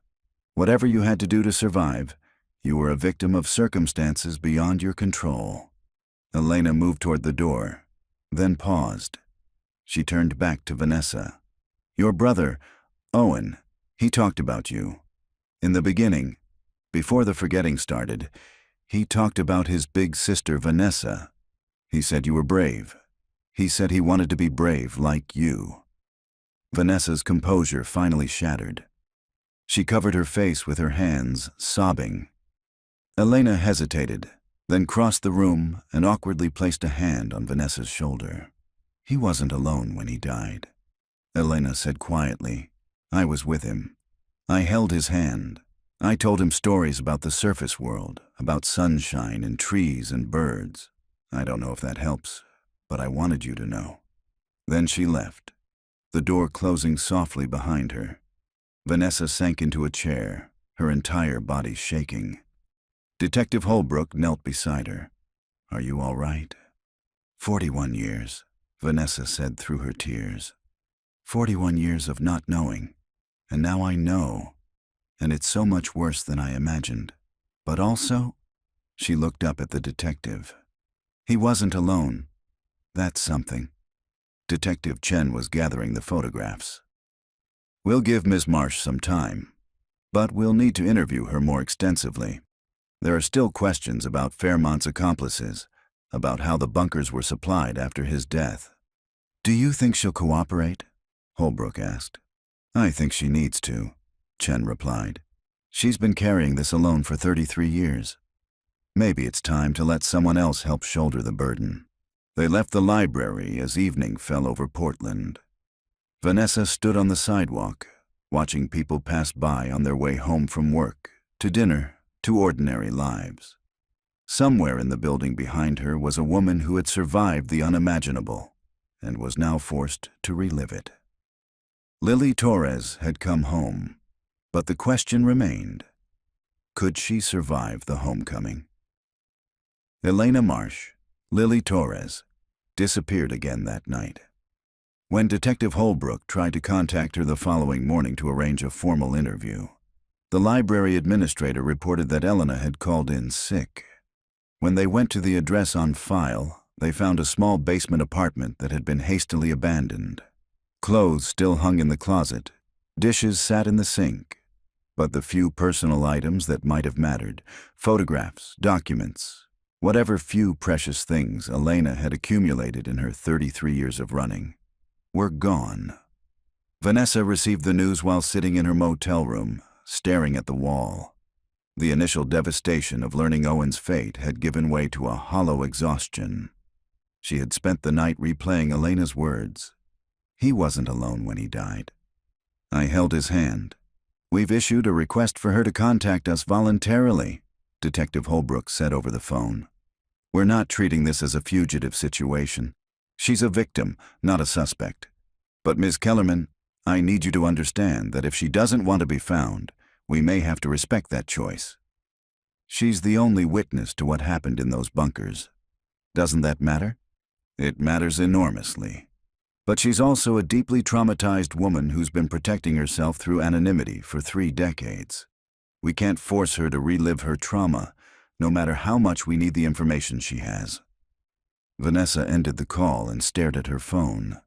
Whatever you had to do to survive, you were a victim of circumstances beyond your control. Elena moved toward the door, then paused. She turned back to Vanessa. Your brother, Owen, he talked about you. In the beginning, before the forgetting started, he talked about his big sister Vanessa. He said you were brave. He said he wanted to be brave like you. Vanessa's composure finally shattered. She covered her face with her hands, sobbing. Elena hesitated, then crossed the room and awkwardly placed a hand on Vanessa's shoulder. He wasn't alone when he died. Elena said quietly, I was with him. I held his hand. I told him stories about the surface world, about sunshine and trees and birds. I don't know if that helps, but I wanted you to know. Then she left, the door closing softly behind her. Vanessa sank into a chair, her entire body shaking. Detective Holbrook knelt beside her. Are you all right? 41 years, Vanessa said through her tears. 41 years of not knowing. And now I know, and it's so much worse than I imagined. But also, she looked up at the detective. He wasn't alone. That's something. Detective Chen was gathering the photographs. We'll give Ms. Marsh some time, but we'll need to interview her more extensively. There are still questions about Fairmont's accomplices, about how the bunkers were supplied after his death. Do you think she'll cooperate? Holbrook asked. I think she needs to, Chen replied. She's been carrying this alone for 33 years. Maybe it's time to let someone else help shoulder the burden. They left the library as evening fell over Portland. Vanessa stood on the sidewalk, watching people pass by on their way home from work, to dinner, to ordinary lives. Somewhere in the building behind her was a woman who had survived the unimaginable and was now forced to relive it. Lily Torres had come home, but the question remained, could she survive the homecoming? Elena Marsh, Lily Torres, disappeared again that night. When Detective Holbrook tried to contact her the following morning to arrange a formal interview, the library administrator reported that Elena had called in sick. When they went to the address on file, they found a small basement apartment that had been hastily abandoned. Clothes still hung in the closet, dishes sat in the sink, but the few personal items that might have mattered, photographs, documents, whatever few precious things Elena had accumulated in her 33 years of running, were gone. Vanessa received the news while sitting in her motel room, staring at the wall. The initial devastation of learning Owen's fate had given way to a hollow exhaustion. She had spent the night replaying Elena's words. He wasn't alone when he died. I held his hand. We've issued a request for her to contact us voluntarily, Detective Holbrook said over the phone. We're not treating this as a fugitive situation. She's a victim, not a suspect. But Ms. Kellerman, I need you to understand that if she doesn't want to be found, we may have to respect that choice. She's the only witness to what happened in those bunkers. Doesn't that matter? It matters enormously. But she's also a deeply traumatized woman who's been protecting herself through anonymity for 3 decades. We can't force her to relive her trauma, no matter how much we need the information she has." Vanessa ended the call and stared at her phone.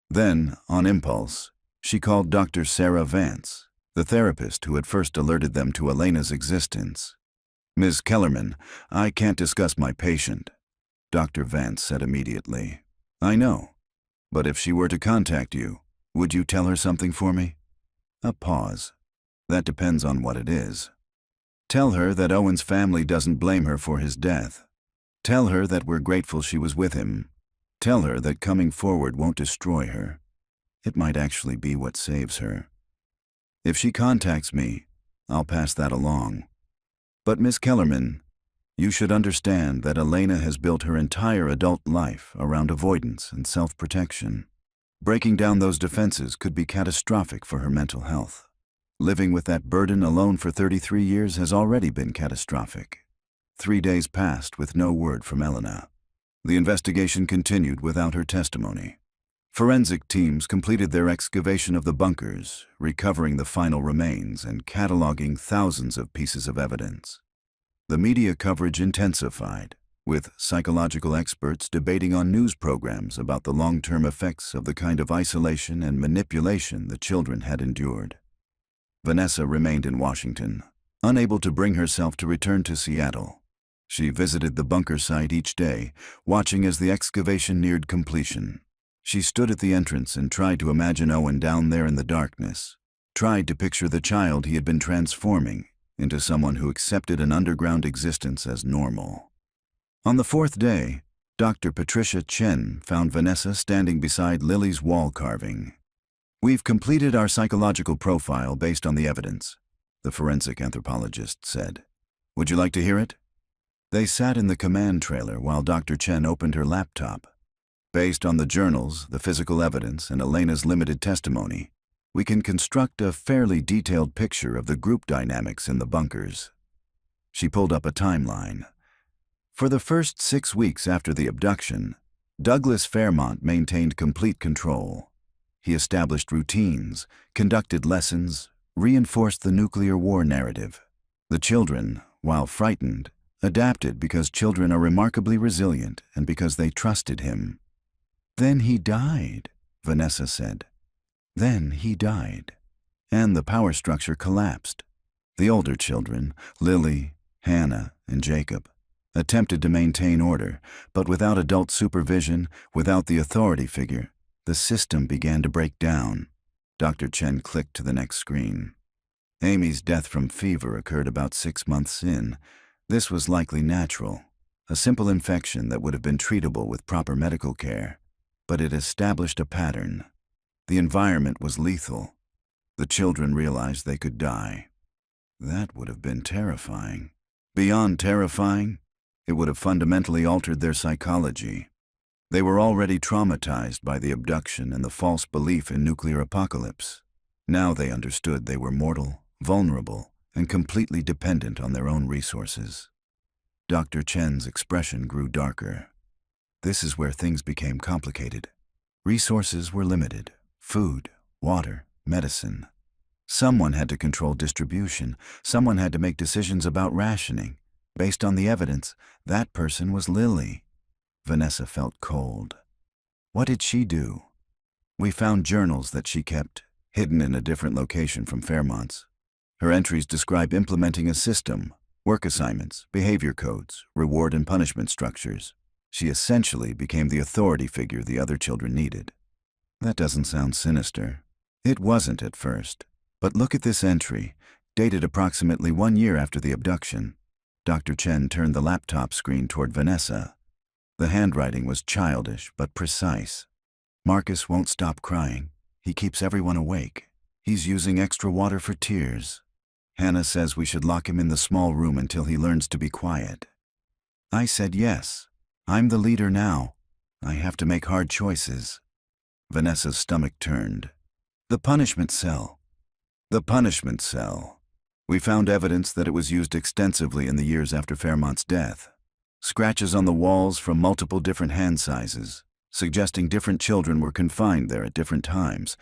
Then, on impulse, she called Dr. Sarah Vance, the therapist who had first alerted them to Elena's existence. "Ms. Kellerman, I can't discuss my patient," Dr. Vance said immediately. "I know, but if she were to contact you, would you tell her something for me?" A pause. "That depends on what it is." "Tell her that Owen's family doesn't blame her for his death. Tell her that we're grateful she was with him. Tell her that coming forward won't destroy her. It might actually be what saves her. If she contacts me, I'll pass that along. But Miss Kellerman, you should understand that Elena has built her entire adult life around avoidance and self-protection. Breaking down those defenses could be catastrophic for her mental health. Living with that burden alone for 33 years has already been catastrophic." 3 days passed with no word from Elena. The investigation continued without her testimony. Forensic teams completed their excavation of the bunkers, recovering the final remains and cataloging thousands of pieces of evidence. The media coverage intensified, with psychological experts debating on news programs about the long-term effects of the kind of isolation and manipulation the children had endured. Vanessa remained in Washington, unable to bring herself to return to Seattle. She visited the bunker site each day, watching as the excavation neared completion. She stood at the entrance and tried to imagine Owen down there in the darkness, tried to picture the child he had been transforming into someone who accepted an underground existence as normal. On the 4th day, Dr. Patricia Chen found Vanessa standing beside Lily's wall carving. "We've completed our psychological profile based on the evidence," the forensic anthropologist said. "Would you like to hear it?" They sat in the command trailer while Dr. Chen opened her laptop. "Based on the journals, the physical evidence, and Elena's limited testimony, we can construct a fairly detailed picture of the group dynamics in the bunkers." She pulled up a timeline. For the first 6 weeks after the abduction, Douglas Fairmont maintained complete control. He established routines, conducted lessons, reinforced the nuclear war narrative. The children, while frightened, adapted because children are remarkably resilient and because they trusted him. "Then he died," Vanessa said. "Then he died." And the power structure collapsed. The older children, Lily, Hannah, and Jacob, attempted to maintain order, but without adult supervision, without the authority figure, the system began to break down. Dr. Chen clicked to the next screen. Amy's death from fever occurred about 6 months in. This was likely natural, a simple infection that would have been treatable with proper medical care, but it established a pattern. The environment was lethal. The children realized they could die. That would have been terrifying. Beyond terrifying, it would have fundamentally altered their psychology. They were already traumatized by the abduction and the false belief in nuclear apocalypse. Now they understood they were mortal, vulnerable, and completely dependent on their own resources. Dr. Chen's expression grew darker. This is where things became complicated. Resources were limited: food, water, medicine. Someone had to control distribution. Someone had to make decisions about rationing. Based on the evidence, that person was Lily. Vanessa felt cold. What did she do? We found journals that she kept, hidden in a different location from Fairmont's. Her entries describe implementing a system, work assignments, behavior codes, reward and punishment structures. She essentially became the authority figure the other children needed. That doesn't sound sinister. It wasn't at first. But look at this entry, dated approximately 1 year after the abduction. Dr. Chen turned the laptop screen toward Vanessa. The handwriting was childish but precise. "Marcus won't stop crying. He keeps everyone awake. He's using extra water for tears. Hannah says we should lock him in the small room until he learns to be quiet." I said yes. I'm the leader now. I have to make hard choices. Vanessa's stomach turned. The punishment cell. The punishment cell. We found evidence that it was used extensively in the years after Fairmont's death. Scratches on the walls from multiple different hand sizes, suggesting different children were confined there at different times.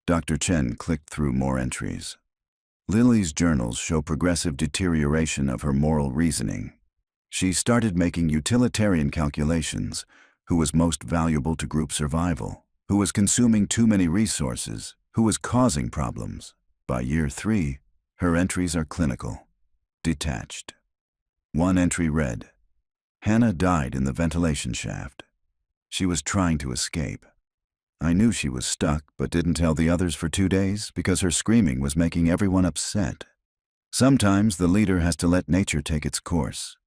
Dr. Chen clicked through more entries. Lily's journals show progressive deterioration of her moral reasoning. She started making utilitarian calculations: who was most valuable to group survival, who was consuming too many resources, who was causing problems. By year 3, her entries are clinical, detached. One entry read, "Hannah died in the ventilation shaft. She was trying to escape. I knew she was stuck, but didn't tell the others for 2 days because her screaming was making everyone upset." Sometimes the leader has to let nature take its course.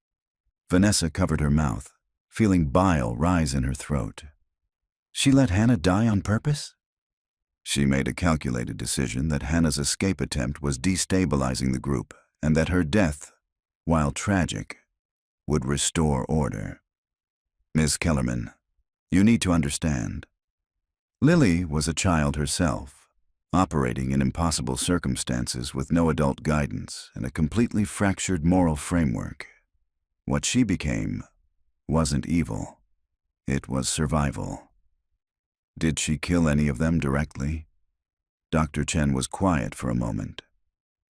Vanessa covered her mouth, feeling bile rise in her throat. She let Hannah die on purpose? She made a calculated decision that Hannah's escape attempt was destabilizing the group, and that her death, while tragic, would restore order. Ms. Kellerman, you need to understand. Lily was a child herself, operating in impossible circumstances with no adult guidance and a completely fractured moral framework. What she became wasn't evil. It was survival. Did she kill any of them directly? Dr. Chen was quiet for a moment.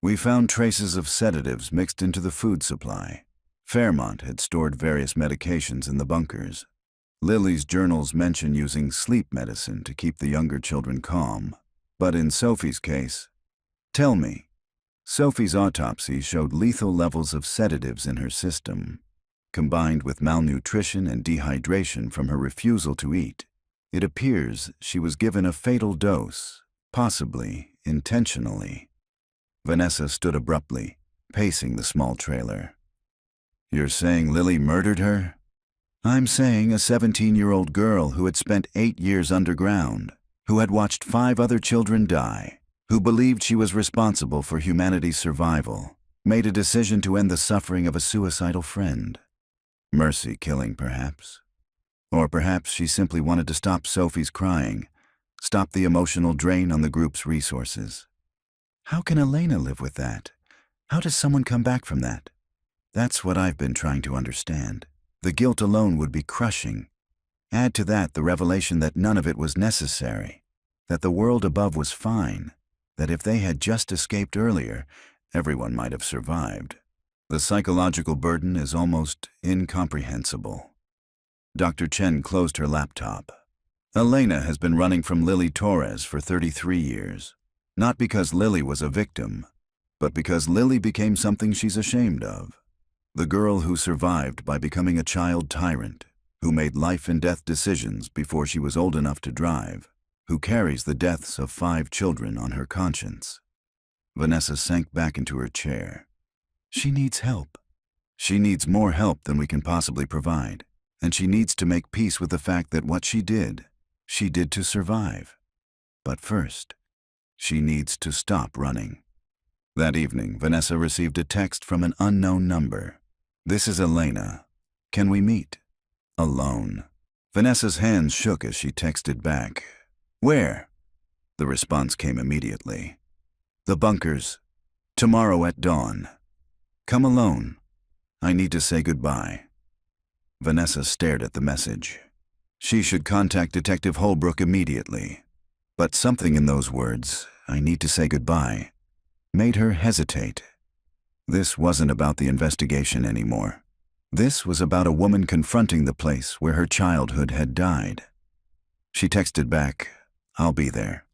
We found traces of sedatives mixed into the food supply. Fairmont had stored various medications in the bunkers. Lily's journals mention using sleep medicine to keep the younger children calm. But in Sophie's case, tell me, Sophie's autopsy showed lethal levels of sedatives in her system. Combined with malnutrition and dehydration from her refusal to eat, it appears she was given a fatal dose, possibly intentionally. Vanessa stood abruptly, pacing the small trailer. You're saying Lily murdered her? I'm saying a 17-year-old girl who had spent 8 years underground, who had watched 5 other children die, who believed she was responsible for humanity's survival, made a decision to end the suffering of a suicidal friend. Mercy killing, perhaps. Or perhaps she simply wanted to stop Sophie's crying, stop the emotional drain on the group's resources. How can Elena live with that? How does someone come back from that? That's what I've been trying to understand. The guilt alone would be crushing. Add to that the revelation that none of it was necessary, that the world above was fine, that if they had just escaped earlier, everyone might have survived. The psychological burden is almost incomprehensible. Dr. Chen closed her laptop. Elena has been running from Lily Torres for 33 years. Not because Lily was a victim, but because Lily became something she's ashamed of. The girl who survived by becoming a child tyrant, who made life and death decisions before she was old enough to drive, who carries the deaths of 5 children on her conscience. Vanessa sank back into her chair. She needs help. She needs more help than we can possibly provide, and she needs to make peace with the fact that what she did to survive. But first, she needs to stop running. That evening, Vanessa received a text from an unknown number. This is Elena. Can we meet? Alone. Vanessa's hands shook as she texted back. Where? The response came immediately. The bunkers. Tomorrow at dawn. Come alone. I need to say goodbye. Vanessa stared at the message. She should contact Detective Holbrook immediately. But something in those words, I need to say goodbye, made her hesitate. This wasn't about the investigation anymore. This was about a woman confronting the place where her childhood had died. She texted back, I'll be there.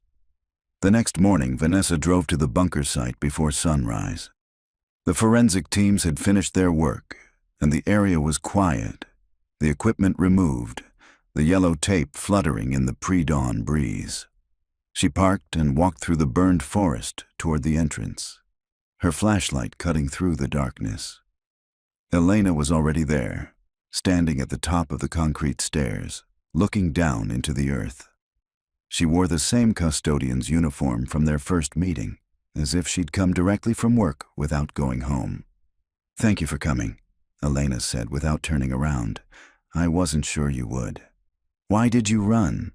The next morning, Vanessa drove to the bunker site before sunrise. The forensic teams had finished their work, and the area was quiet, the equipment removed, the yellow tape fluttering in the pre-dawn breeze. She parked and walked through the burned forest toward the entrance, her flashlight cutting through the darkness. Elena was already there, standing at the top of the concrete stairs, looking down into the earth. She wore the same custodian's uniform from their first meeting, as if she'd come directly from work without going home. Thank you for coming, Elena said without turning around. I wasn't sure you would. Why did you run?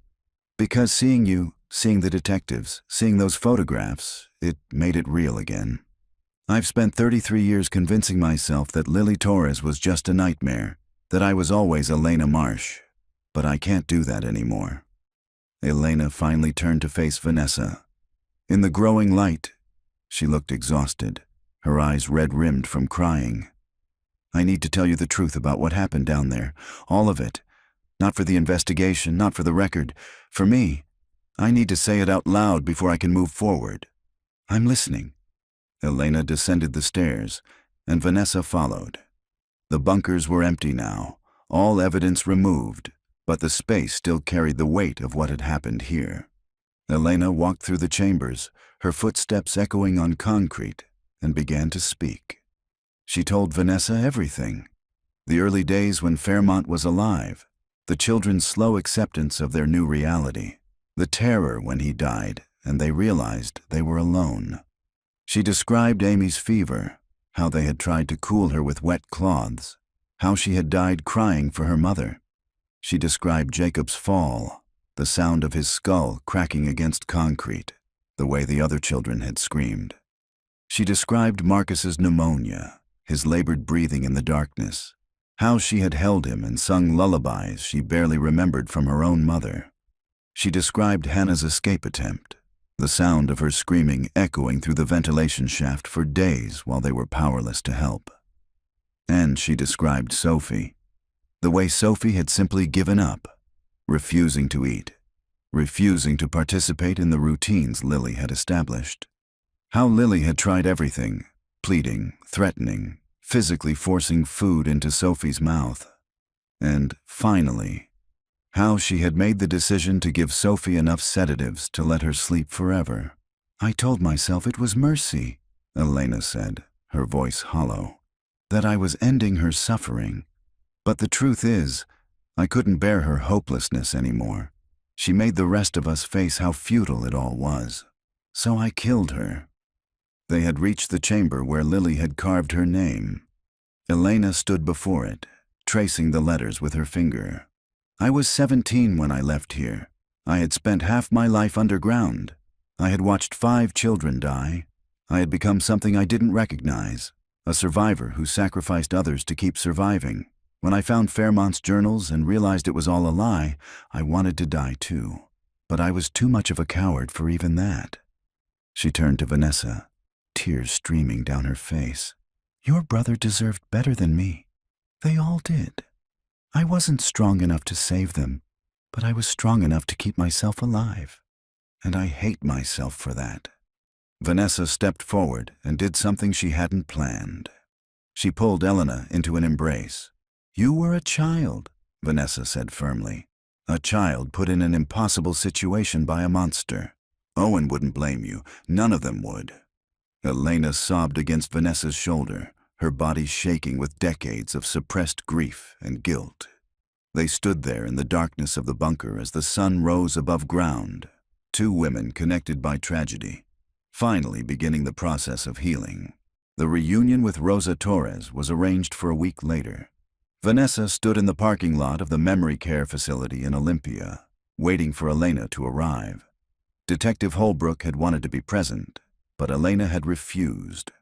Because seeing you, seeing the detectives, seeing those photographs, it made it real again. I've spent 33 years convincing myself that Lily Torres was just a nightmare, that I was always Elena Marsh. But I can't do that anymore. Elena finally turned to face Vanessa. In the growing light, she looked exhausted, her eyes red-rimmed from crying. I need to tell you the truth about what happened down there. All of it. Not for the investigation, not for the record. For me. I need to say it out loud before I can move forward. I'm listening. Elena descended the stairs, and Vanessa followed. The bunkers were empty now, all evidence removed, but the space still carried the weight of what had happened here. Elena walked through the chambers, her footsteps echoing on concrete, and began to speak. She told Vanessa everything. The early days when Fairmont was alive, the children's slow acceptance of their new reality, the terror when he died and they realized they were alone. She described Amy's fever, how they had tried to cool her with wet cloths, how she had died crying for her mother. She described Jacob's fall, the sound of his skull cracking against concrete, the way the other children had screamed. She described Marcus's pneumonia, his labored breathing in the darkness, how she had held him and sung lullabies she barely remembered from her own mother. She described Hannah's escape attempt, the sound of her screaming echoing through the ventilation shaft for days while they were powerless to help. And she described Sophie, the way Sophie had simply given up, refusing to eat, refusing to participate in the routines Lily had established. How Lily had tried everything, pleading, threatening, physically forcing food into Sophie's mouth. And, finally, how she had made the decision to give Sophie enough sedatives to let her sleep forever. I told myself it was mercy, Elena said, her voice hollow, that I was ending her suffering. But the truth is, I couldn't bear her hopelessness anymore. She made the rest of us face how futile it all was. So I killed her. They had reached the chamber where Lily had carved her name. Elena stood before it, tracing the letters with her finger. I was 17 when I left here. I had spent half my life underground. I had watched 5 children die. I had become something I didn't recognize, a survivor who sacrificed others to keep surviving. When I found Fairmont's journals and realized it was all a lie, I wanted to die too. But I was too much of a coward for even that. She turned to Vanessa, tears streaming down her face. Your brother deserved better than me. They all did. I wasn't strong enough to save them, but I was strong enough to keep myself alive. And I hate myself for that. Vanessa stepped forward and did something she hadn't planned. She pulled Elena into an embrace. You were a child, Vanessa said firmly. A child put in an impossible situation by a monster. Owen wouldn't blame you. None of them would. Elena sobbed against Vanessa's shoulder, her body shaking with decades of suppressed grief and guilt. They stood there in the darkness of the bunker as the sun rose above ground, 2 women connected by tragedy, finally beginning the process of healing. The reunion with Rosa Torres was arranged for a week later. Vanessa stood in the parking lot of the memory care facility in Olympia, waiting for Elena to arrive. Detective Holbrook had wanted to be present, but Elena had refused.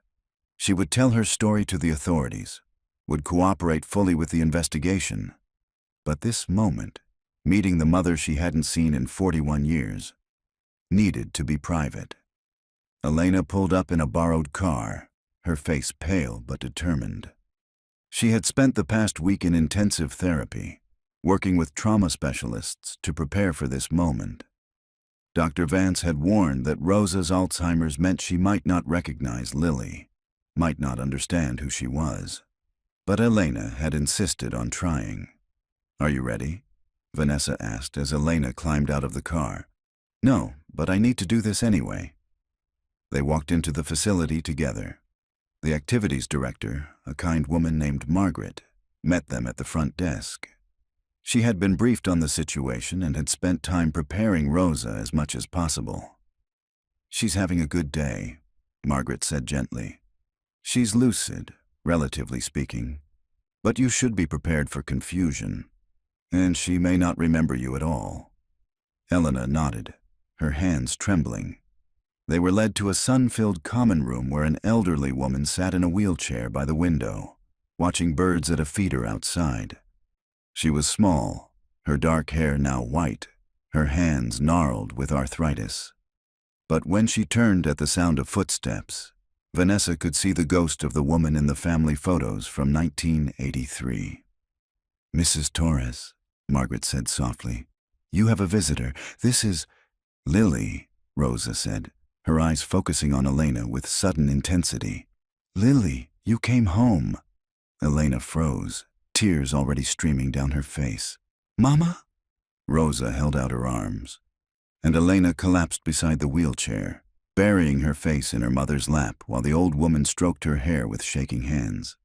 She would tell her story to the authorities, would cooperate fully with the investigation. But this moment, meeting the mother she hadn't seen in 41 years, needed to be private. Elena pulled up in a borrowed car, her face pale but determined. She had spent the past week in intensive therapy, working with trauma specialists to prepare for this moment. Dr. Vance had warned that Rosa's Alzheimer's meant she might not recognize Lily, might not understand who she was. But Elena had insisted on trying. Are you ready? Vanessa asked as Elena climbed out of the car. No, but I need to do this anyway. They walked into the facility together. The activities director, a kind woman named Margaret, met them at the front desk. She had been briefed on the situation and had spent time preparing Rosa as much as possible. She's having a good day, Margaret said gently. She's lucid, relatively speaking, but you should be prepared for confusion, and she may not remember you at all. Elena nodded, her hands trembling. They were led to a sun-filled common room where an elderly woman sat in a wheelchair by the window, watching birds at a feeder outside. She was small, her dark hair now white, her hands gnarled with arthritis. But when she turned at the sound of footsteps, Vanessa could see the ghost of the woman in the family photos from 1983. "Mrs. Torres," Margaret said softly, "you have a visitor. This is—" "Lily," Rosa said, her eyes focusing on Elena with sudden intensity. "Lily, you came home." Elena froze, tears already streaming down her face. "Mama?" Rosa held out her arms, and Elena collapsed beside the wheelchair, burying her face in her mother's lap while the old woman stroked her hair with shaking hands.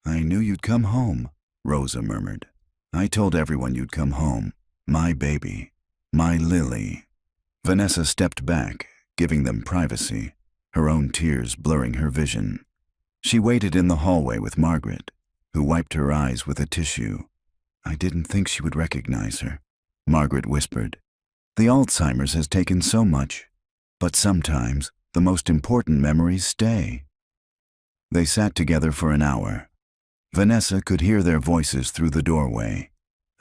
"I knew you'd come home," Rosa murmured. "I told everyone you'd come home. My baby. My Lily." Vanessa stepped back, giving them privacy, her own tears blurring her vision. She waited in the hallway with Margaret, who wiped her eyes with a tissue. "I didn't think she would recognize her," Margaret whispered. "The Alzheimer's has taken so much, but sometimes the most important memories stay." They sat together for an hour. Vanessa could hear their voices through the doorway,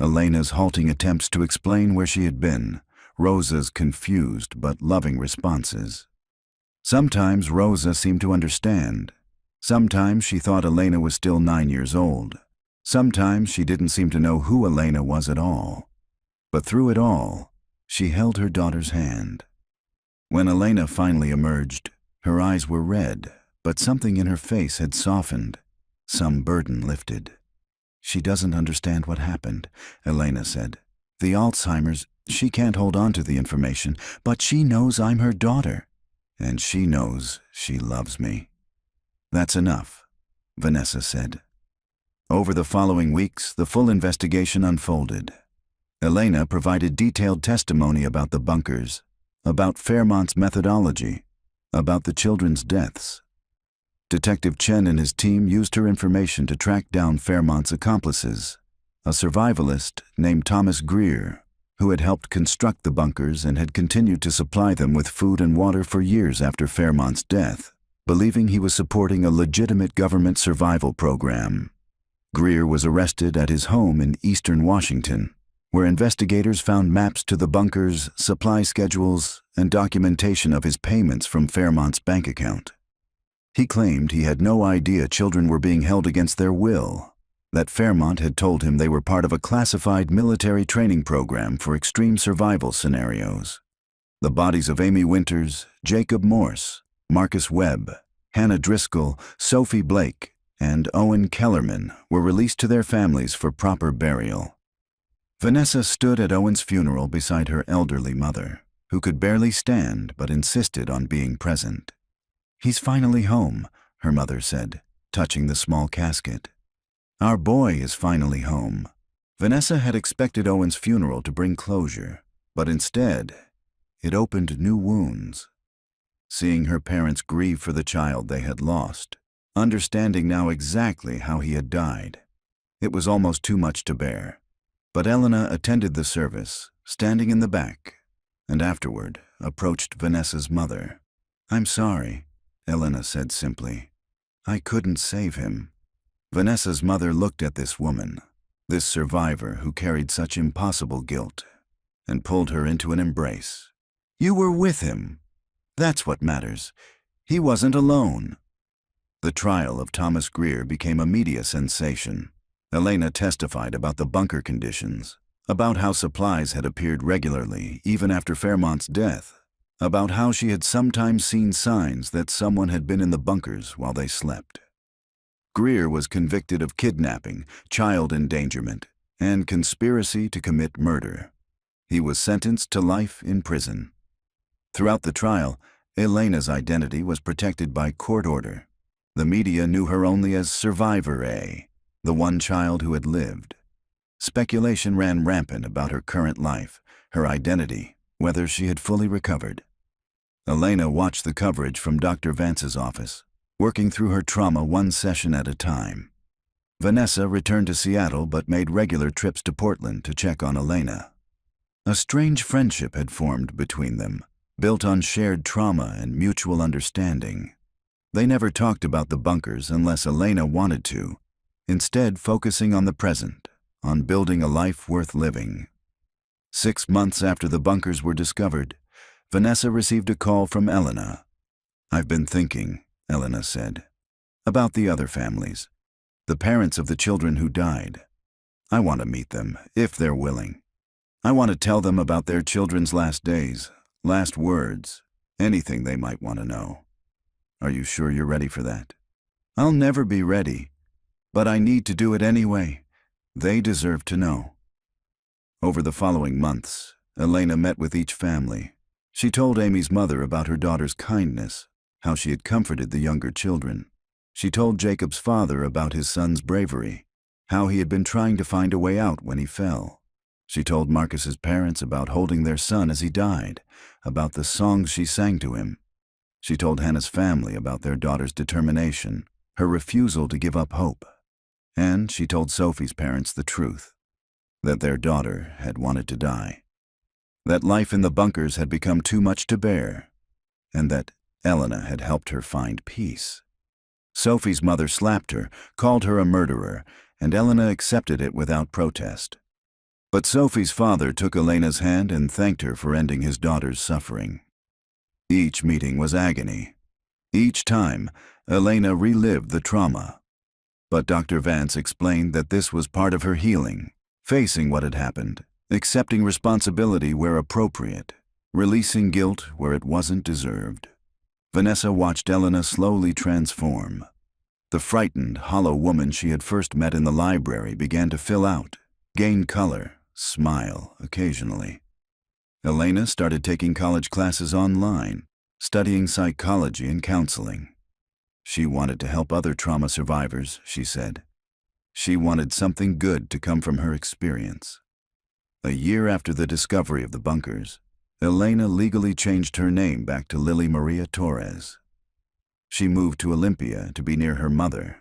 Elena's halting attempts to explain where she had been, Rosa's confused but loving responses. Sometimes Rosa seemed to understand. Sometimes she thought Elena was still 9 years old. Sometimes she didn't seem to know who Elena was at all. But through it all, she held her daughter's hand. When Elena finally emerged, her eyes were red, but something in her face had softened. Some burden lifted. "She doesn't understand what happened," Elena said. "The Alzheimer's, she can't hold on to the information, but she knows I'm her daughter. And she knows she loves me." "That's enough," Vanessa said. Over the following weeks, the full investigation unfolded. Elena provided detailed testimony about the bunkers, about Fairmont's methodology, about the children's deaths. Detective Chen and his team used her information to track down Fairmont's accomplices, a survivalist named Thomas Greer, who had helped construct the bunkers and had continued to supply them with food and water for years after Fairmont's death, believing he was supporting a legitimate government survival program. Greer was arrested at his home in eastern Washington, where investigators found maps to the bunkers, supply schedules, and documentation of his payments from Fairmont's bank account. He claimed he had no idea children were being held against their will, that Fairmont had told him they were part of a classified military training program for extreme survival scenarios. The bodies of Amy Winters, Jacob Morse, Marcus Webb, Hannah Driscoll, Sophie Blake, and Owen Kellerman were released to their families for proper burial. Vanessa stood at Owen's funeral beside her elderly mother, who could barely stand but insisted on being present. "He's finally home," her mother said, touching the small casket. "Our boy is finally home." Vanessa had expected Owen's funeral to bring closure, but instead, it opened new wounds. Seeing her parents grieve for the child they had lost, understanding now exactly how he had died, it was almost too much to bear. But Elena attended the service, standing in the back, and afterward approached Vanessa's mother. "I'm sorry," Elena said simply. "I couldn't save him." Vanessa's mother looked at this woman, this survivor who carried such impossible guilt, and pulled her into an embrace. "You were with him. That's what matters. He wasn't alone." The trial of Thomas Greer became a media sensation. Elena testified about the bunker conditions, about how supplies had appeared regularly even after Fairmont's death, about how she had sometimes seen signs that someone had been in the bunkers while they slept. Greer was convicted of kidnapping, child endangerment, and conspiracy to commit murder. He was sentenced to life in prison. Throughout the trial, Elena's identity was protected by court order. The media knew her only as Survivor A, the one child who had lived. Speculation ran rampant about her current life, her identity, whether she had fully recovered. Elena watched the coverage from Dr. Vance's office, working through her trauma one session at a time. Vanessa returned to Seattle but made regular trips to Portland to check on Elena. A strange friendship had formed between them, built on shared trauma and mutual understanding. They never talked about the bunkers unless Elena wanted to, instead focusing on the present, on building a life worth living. 6 months after the bunkers were discovered, Vanessa received a call from Elena. "I've been thinking," Elena said. About the other families, the parents of the children who died. I want to meet them, if they're willing. I want to tell them about their children's last days, last words, anything they might want to know. Are you sure you're ready for that? I'll never be ready, but I need to do it anyway. They deserve to know. Over the following months, Elena met with each family. She told Amy's mother about her daughter's kindness, how she had comforted the younger children. She told Jacob's father about his son's bravery, how he had been trying to find a way out when he fell. She told Marcus's parents about holding their son as he died, about the songs she sang to him. She told Hannah's family about their daughter's determination, her refusal to give up hope. And she told Sophie's parents the truth, that their daughter had wanted to die, that life in the bunkers had become too much to bear, and that Elena had helped her find peace. Sophie's mother slapped her, called her a murderer, and Elena accepted it without protest. But Sophie's father took Elena's hand and thanked her for ending his daughter's suffering. Each meeting was agony. Each time, Elena relived the trauma. But Dr. Vance explained that this was part of her healing, facing what had happened, accepting responsibility where appropriate, releasing guilt where it wasn't deserved. Vanessa watched Elena slowly transform. The frightened, hollow woman she had first met in the library began to fill out, gain color, smile occasionally. Elena started taking college classes online, studying psychology and counseling. She wanted to help other trauma survivors, she said. She wanted something good to come from her experience. A year after the discovery of the bunkers, Elena legally changed her name back to Lily Maria Torres. She moved to Olympia to be near her mother,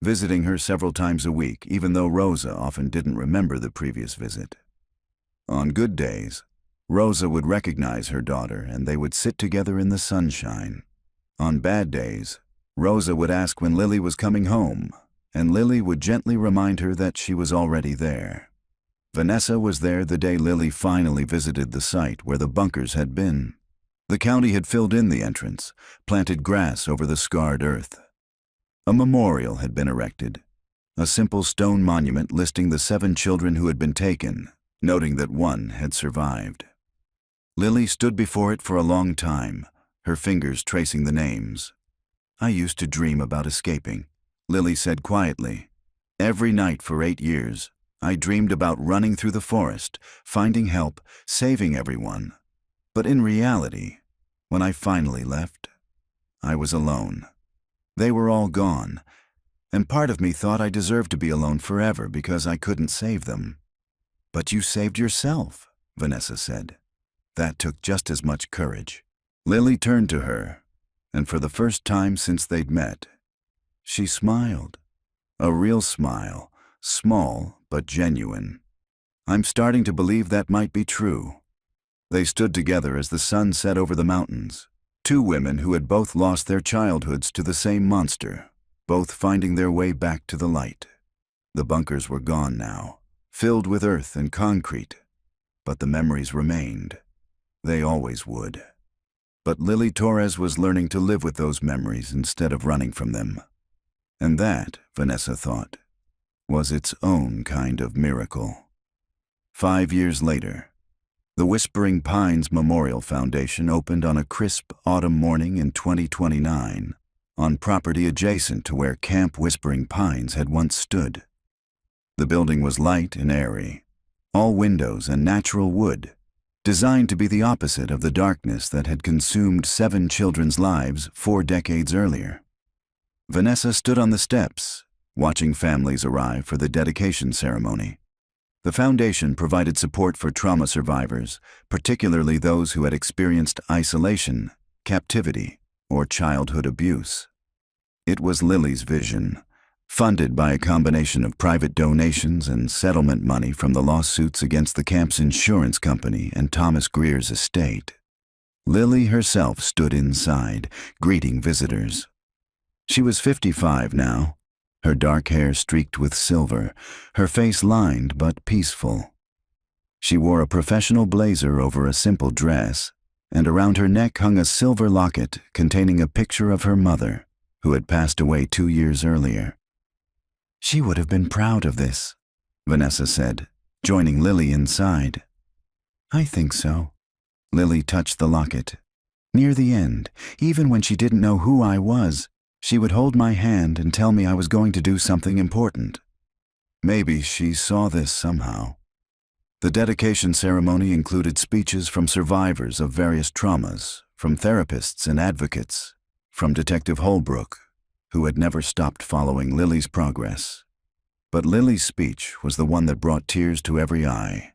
visiting her several times a week, even though Rosa often didn't remember the previous visit. On good days, Rosa would recognize her daughter and they would sit together in the sunshine. On bad days, Rosa would ask when Lily was coming home, and Lily would gently remind her that she was already there. Vanessa was there the day Lily finally visited the site where the bunkers had been. The county had filled in the entrance, planted grass over the scarred earth. A memorial had been erected, a simple stone monument listing the 7 children who had been taken, noting that 1 had survived. Lily stood before it for a long time, her fingers tracing the names. I used to dream about escaping, Lily said quietly. Every night for 8 years, I dreamed about running through the forest, finding help, saving everyone. But in reality, when I finally left, I was alone. They were all gone, and part of me thought I deserved to be alone forever because I couldn't save them. But you saved yourself, Vanessa said. That took just as much courage. Lily turned to her, and for the first time since they'd met, she smiled. A real smile, small but genuine. I'm starting to believe that might be true. They stood together as the sun set over the mountains. 2 women who had both lost their childhoods to the same monster, both finding their way back to the light. The bunkers were gone now, filled with earth and concrete, but the memories remained. They always would. But Lily Torres was learning to live with those memories instead of running from them. And that, Vanessa thought, was its own kind of miracle. 5 years later, the Whispering Pines Memorial Foundation opened on a crisp autumn morning in 2029, on property adjacent to where Camp Whispering Pines had once stood. The building was light and airy, all windows and natural wood, designed to be the opposite of the darkness that had consumed 7 children's lives 4 decades earlier. Vanessa stood on the steps, watching families arrive for the dedication ceremony. The foundation provided support for trauma survivors, particularly those who had experienced isolation, captivity, or childhood abuse. It was Lily's vision, funded by a combination of private donations and settlement money from the lawsuits against the camp's insurance company and Thomas Greer's estate. Lily herself stood inside, greeting visitors. She was 55 now, her dark hair streaked with silver, her face lined but peaceful. She wore a professional blazer over a simple dress, and around her neck hung a silver locket containing a picture of her mother, who had passed away 2 years earlier. She would have been proud of this, Vanessa said, joining Lily inside. I think so. Lily touched the locket. Near the end, even when she didn't know who I was, she would hold my hand and tell me I was going to do something important. Maybe she saw this somehow. The dedication ceremony included speeches from survivors of various traumas, from therapists and advocates, from Detective Holbrook, who had never stopped following Lily's progress. But Lily's speech was the one that brought tears to every eye.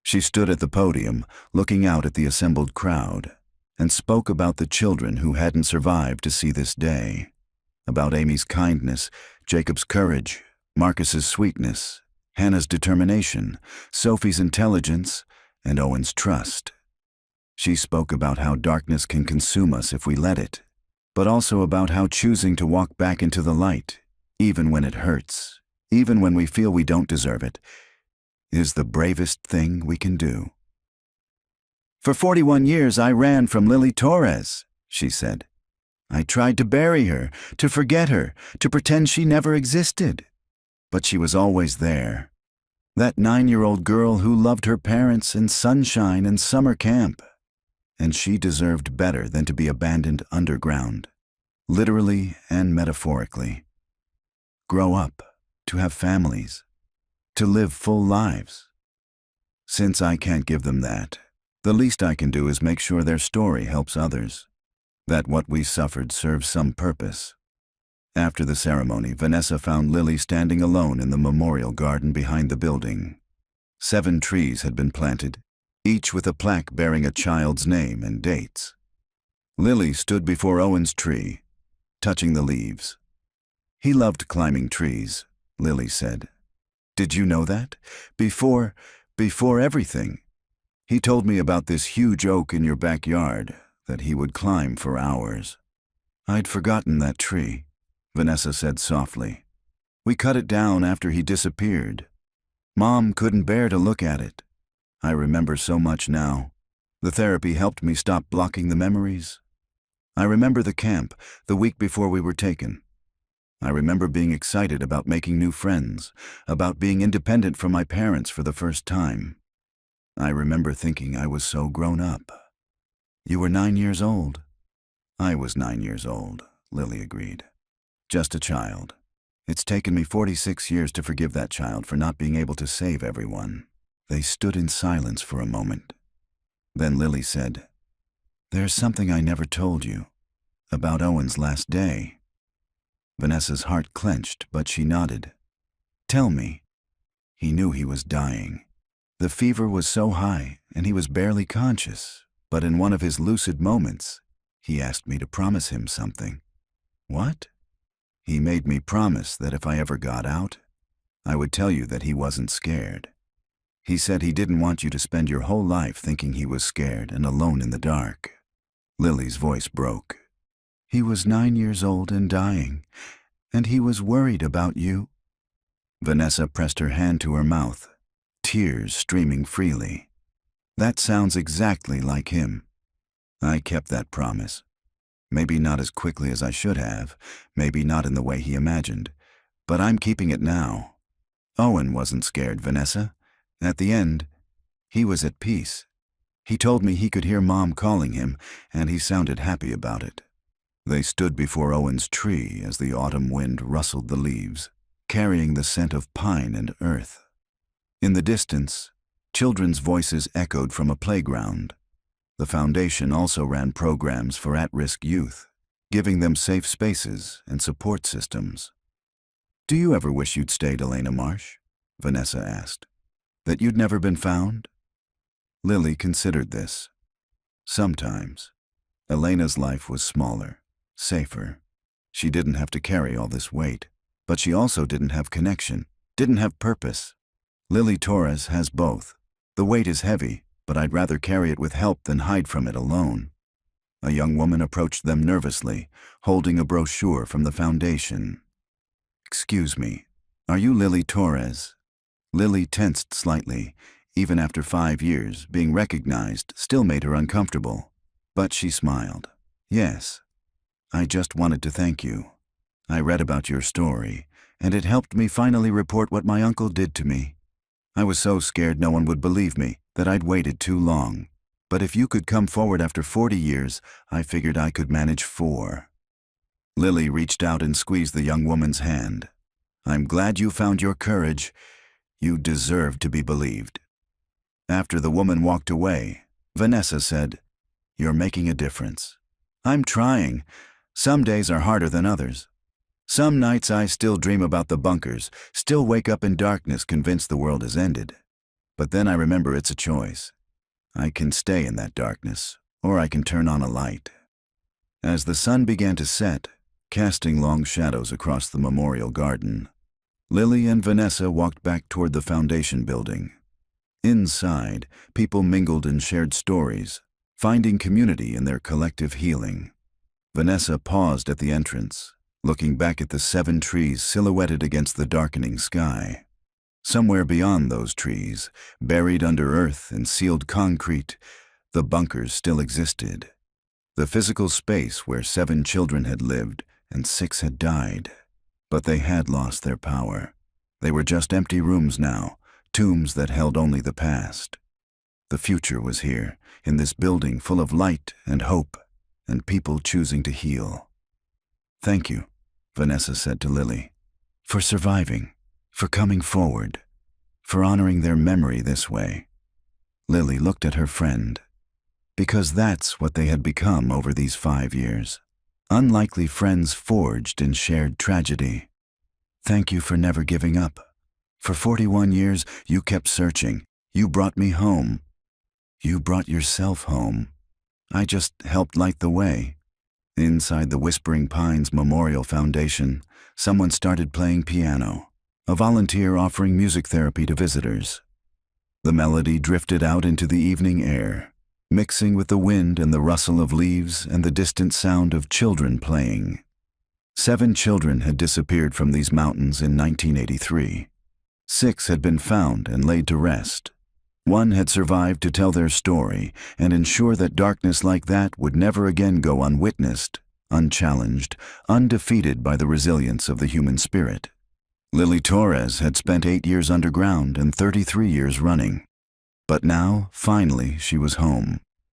She stood at the podium, looking out at the assembled crowd, and spoke about the children who hadn't survived to see this day, about Amy's kindness, Jacob's courage, Marcus's sweetness, Hannah's determination, Sophie's intelligence, and Owen's trust. She spoke about how darkness can consume us if we let it, but also about how choosing to walk back into the light, even when it hurts, even when we feel we don't deserve it, is the bravest thing we can do. For 41 years I ran from Lily Torres, she said. I tried to bury her, to forget her, to pretend she never existed. But she was always there. That 9-year-old girl who loved her parents and sunshine and summer camp. And she deserved better than to be abandoned underground, literally and metaphorically. Grow up, to have families, to live full lives. Since I can't give them that, the least I can do is make sure their story helps others, that what we suffered serves some purpose. After the ceremony, Vanessa found Lily standing alone in the memorial garden behind the building. 7 trees had been planted, each with a plaque bearing a child's name and dates. Lily stood before Owen's tree, touching the leaves. He loved climbing trees, Lily said. Did you know that? Before everything. He told me about this huge oak in your backyard that he would climb for hours. I'd forgotten that tree, Vanessa said softly. We cut it down after he disappeared. Mom couldn't bear to look at it. I remember so much now. The therapy helped me stop blocking the memories. I remember the camp, the week before we were taken. I remember being excited about making new friends, about being independent from my parents for the first time. I remember thinking I was so grown up. You were 9 years old. I was 9 years old, Lily agreed. Just a child. It's taken me 46 years to forgive that child for not being able to save everyone. They stood in silence for a moment. Then Lily said, There's something I never told you, about Owen's last day. Vanessa's heart clenched, but she nodded. Tell me. He knew he was dying. The fever was so high, and he was barely conscious, but in one of his lucid moments, he asked me to promise him something. What? He made me promise that if I ever got out, I would tell you that he wasn't scared. He said he didn't want you to spend your whole life thinking he was scared and alone in the dark. Lily's voice broke. He was 9 years old and dying, and he was worried about you. Vanessa pressed her hand to her mouth, tears streaming freely. That sounds exactly like him. I kept that promise. Maybe not as quickly as I should have, maybe not in the way he imagined, but I'm keeping it now. Owen wasn't scared, Vanessa. At the end, he was at peace. He told me he could hear Mom calling him, and he sounded happy about it. They stood before Owen's tree as the autumn wind rustled the leaves, carrying the scent of pine and earth. In the distance, children's voices echoed from a playground. The foundation also ran programs for at-risk youth, giving them safe spaces and support systems. Do you ever wish you'd stayed, Elena Marsh? Vanessa asked. That you'd never been found? Lily considered this. Sometimes. Elena's life was smaller, safer. She didn't have to carry all this weight, but she also didn't have connection, didn't have purpose. Lily Torres has both. The weight is heavy, but I'd rather carry it with help than hide from it alone. A young woman approached them nervously, holding a brochure from the foundation. Excuse me, are you Lily Torres? Lily tensed slightly. Even after 5 years, being recognized still made her uncomfortable. But she smiled. Yes. I just wanted to thank you. I read about your story, and it helped me finally report what my uncle did to me. I was so scared no one would believe me that I'd waited too long. But if you could come forward after 40 years, I figured I could manage 4. Lily reached out and squeezed the young woman's hand. I'm glad you found your courage. You deserve to be believed. After the woman walked away, Vanessa said, You're making a difference. I'm trying. Some days are harder than others. Some nights I still dream about the bunkers, still wake up in darkness convinced the world has ended. But then I remember it's a choice. I can stay in that darkness, or I can turn on a light. As the sun began to set, casting long shadows across the memorial garden, Lily and Vanessa walked back toward the foundation building. Inside, people mingled and shared stories, finding community in their collective healing. Vanessa paused at the entrance, looking back at the 7 trees silhouetted against the darkening sky. Somewhere beyond those trees, buried under earth and sealed concrete, the bunkers still existed. The physical space where 7 children had lived and 6 had died. But they had lost their power. They were just empty rooms now, tombs that held only the past. The future was here, in this building full of light and hope, and people choosing to heal. Thank you, Vanessa said to Lily, for surviving, for coming forward, for honoring their memory this way. Lily looked at her friend, because that's what they had become over these 5 years. Unlikely friends forged in shared tragedy. Thank you for never giving up. For 41 years, you kept searching. You brought me home. You brought yourself home. I just helped light the way. Inside the Whispering Pines Memorial Foundation, someone started playing piano, a volunteer offering music therapy to visitors. The melody drifted out into the evening air, mixing with the wind and the rustle of leaves and the distant sound of children playing. 7 children had disappeared from these mountains in 1983. 6 had been found and laid to rest. 1 had survived to tell their story and ensure that darkness like that would never again go unwitnessed, unchallenged, undefeated by the resilience of the human spirit. Lily Torres had spent 8 years underground and 33 years running. But now, finally, she was home.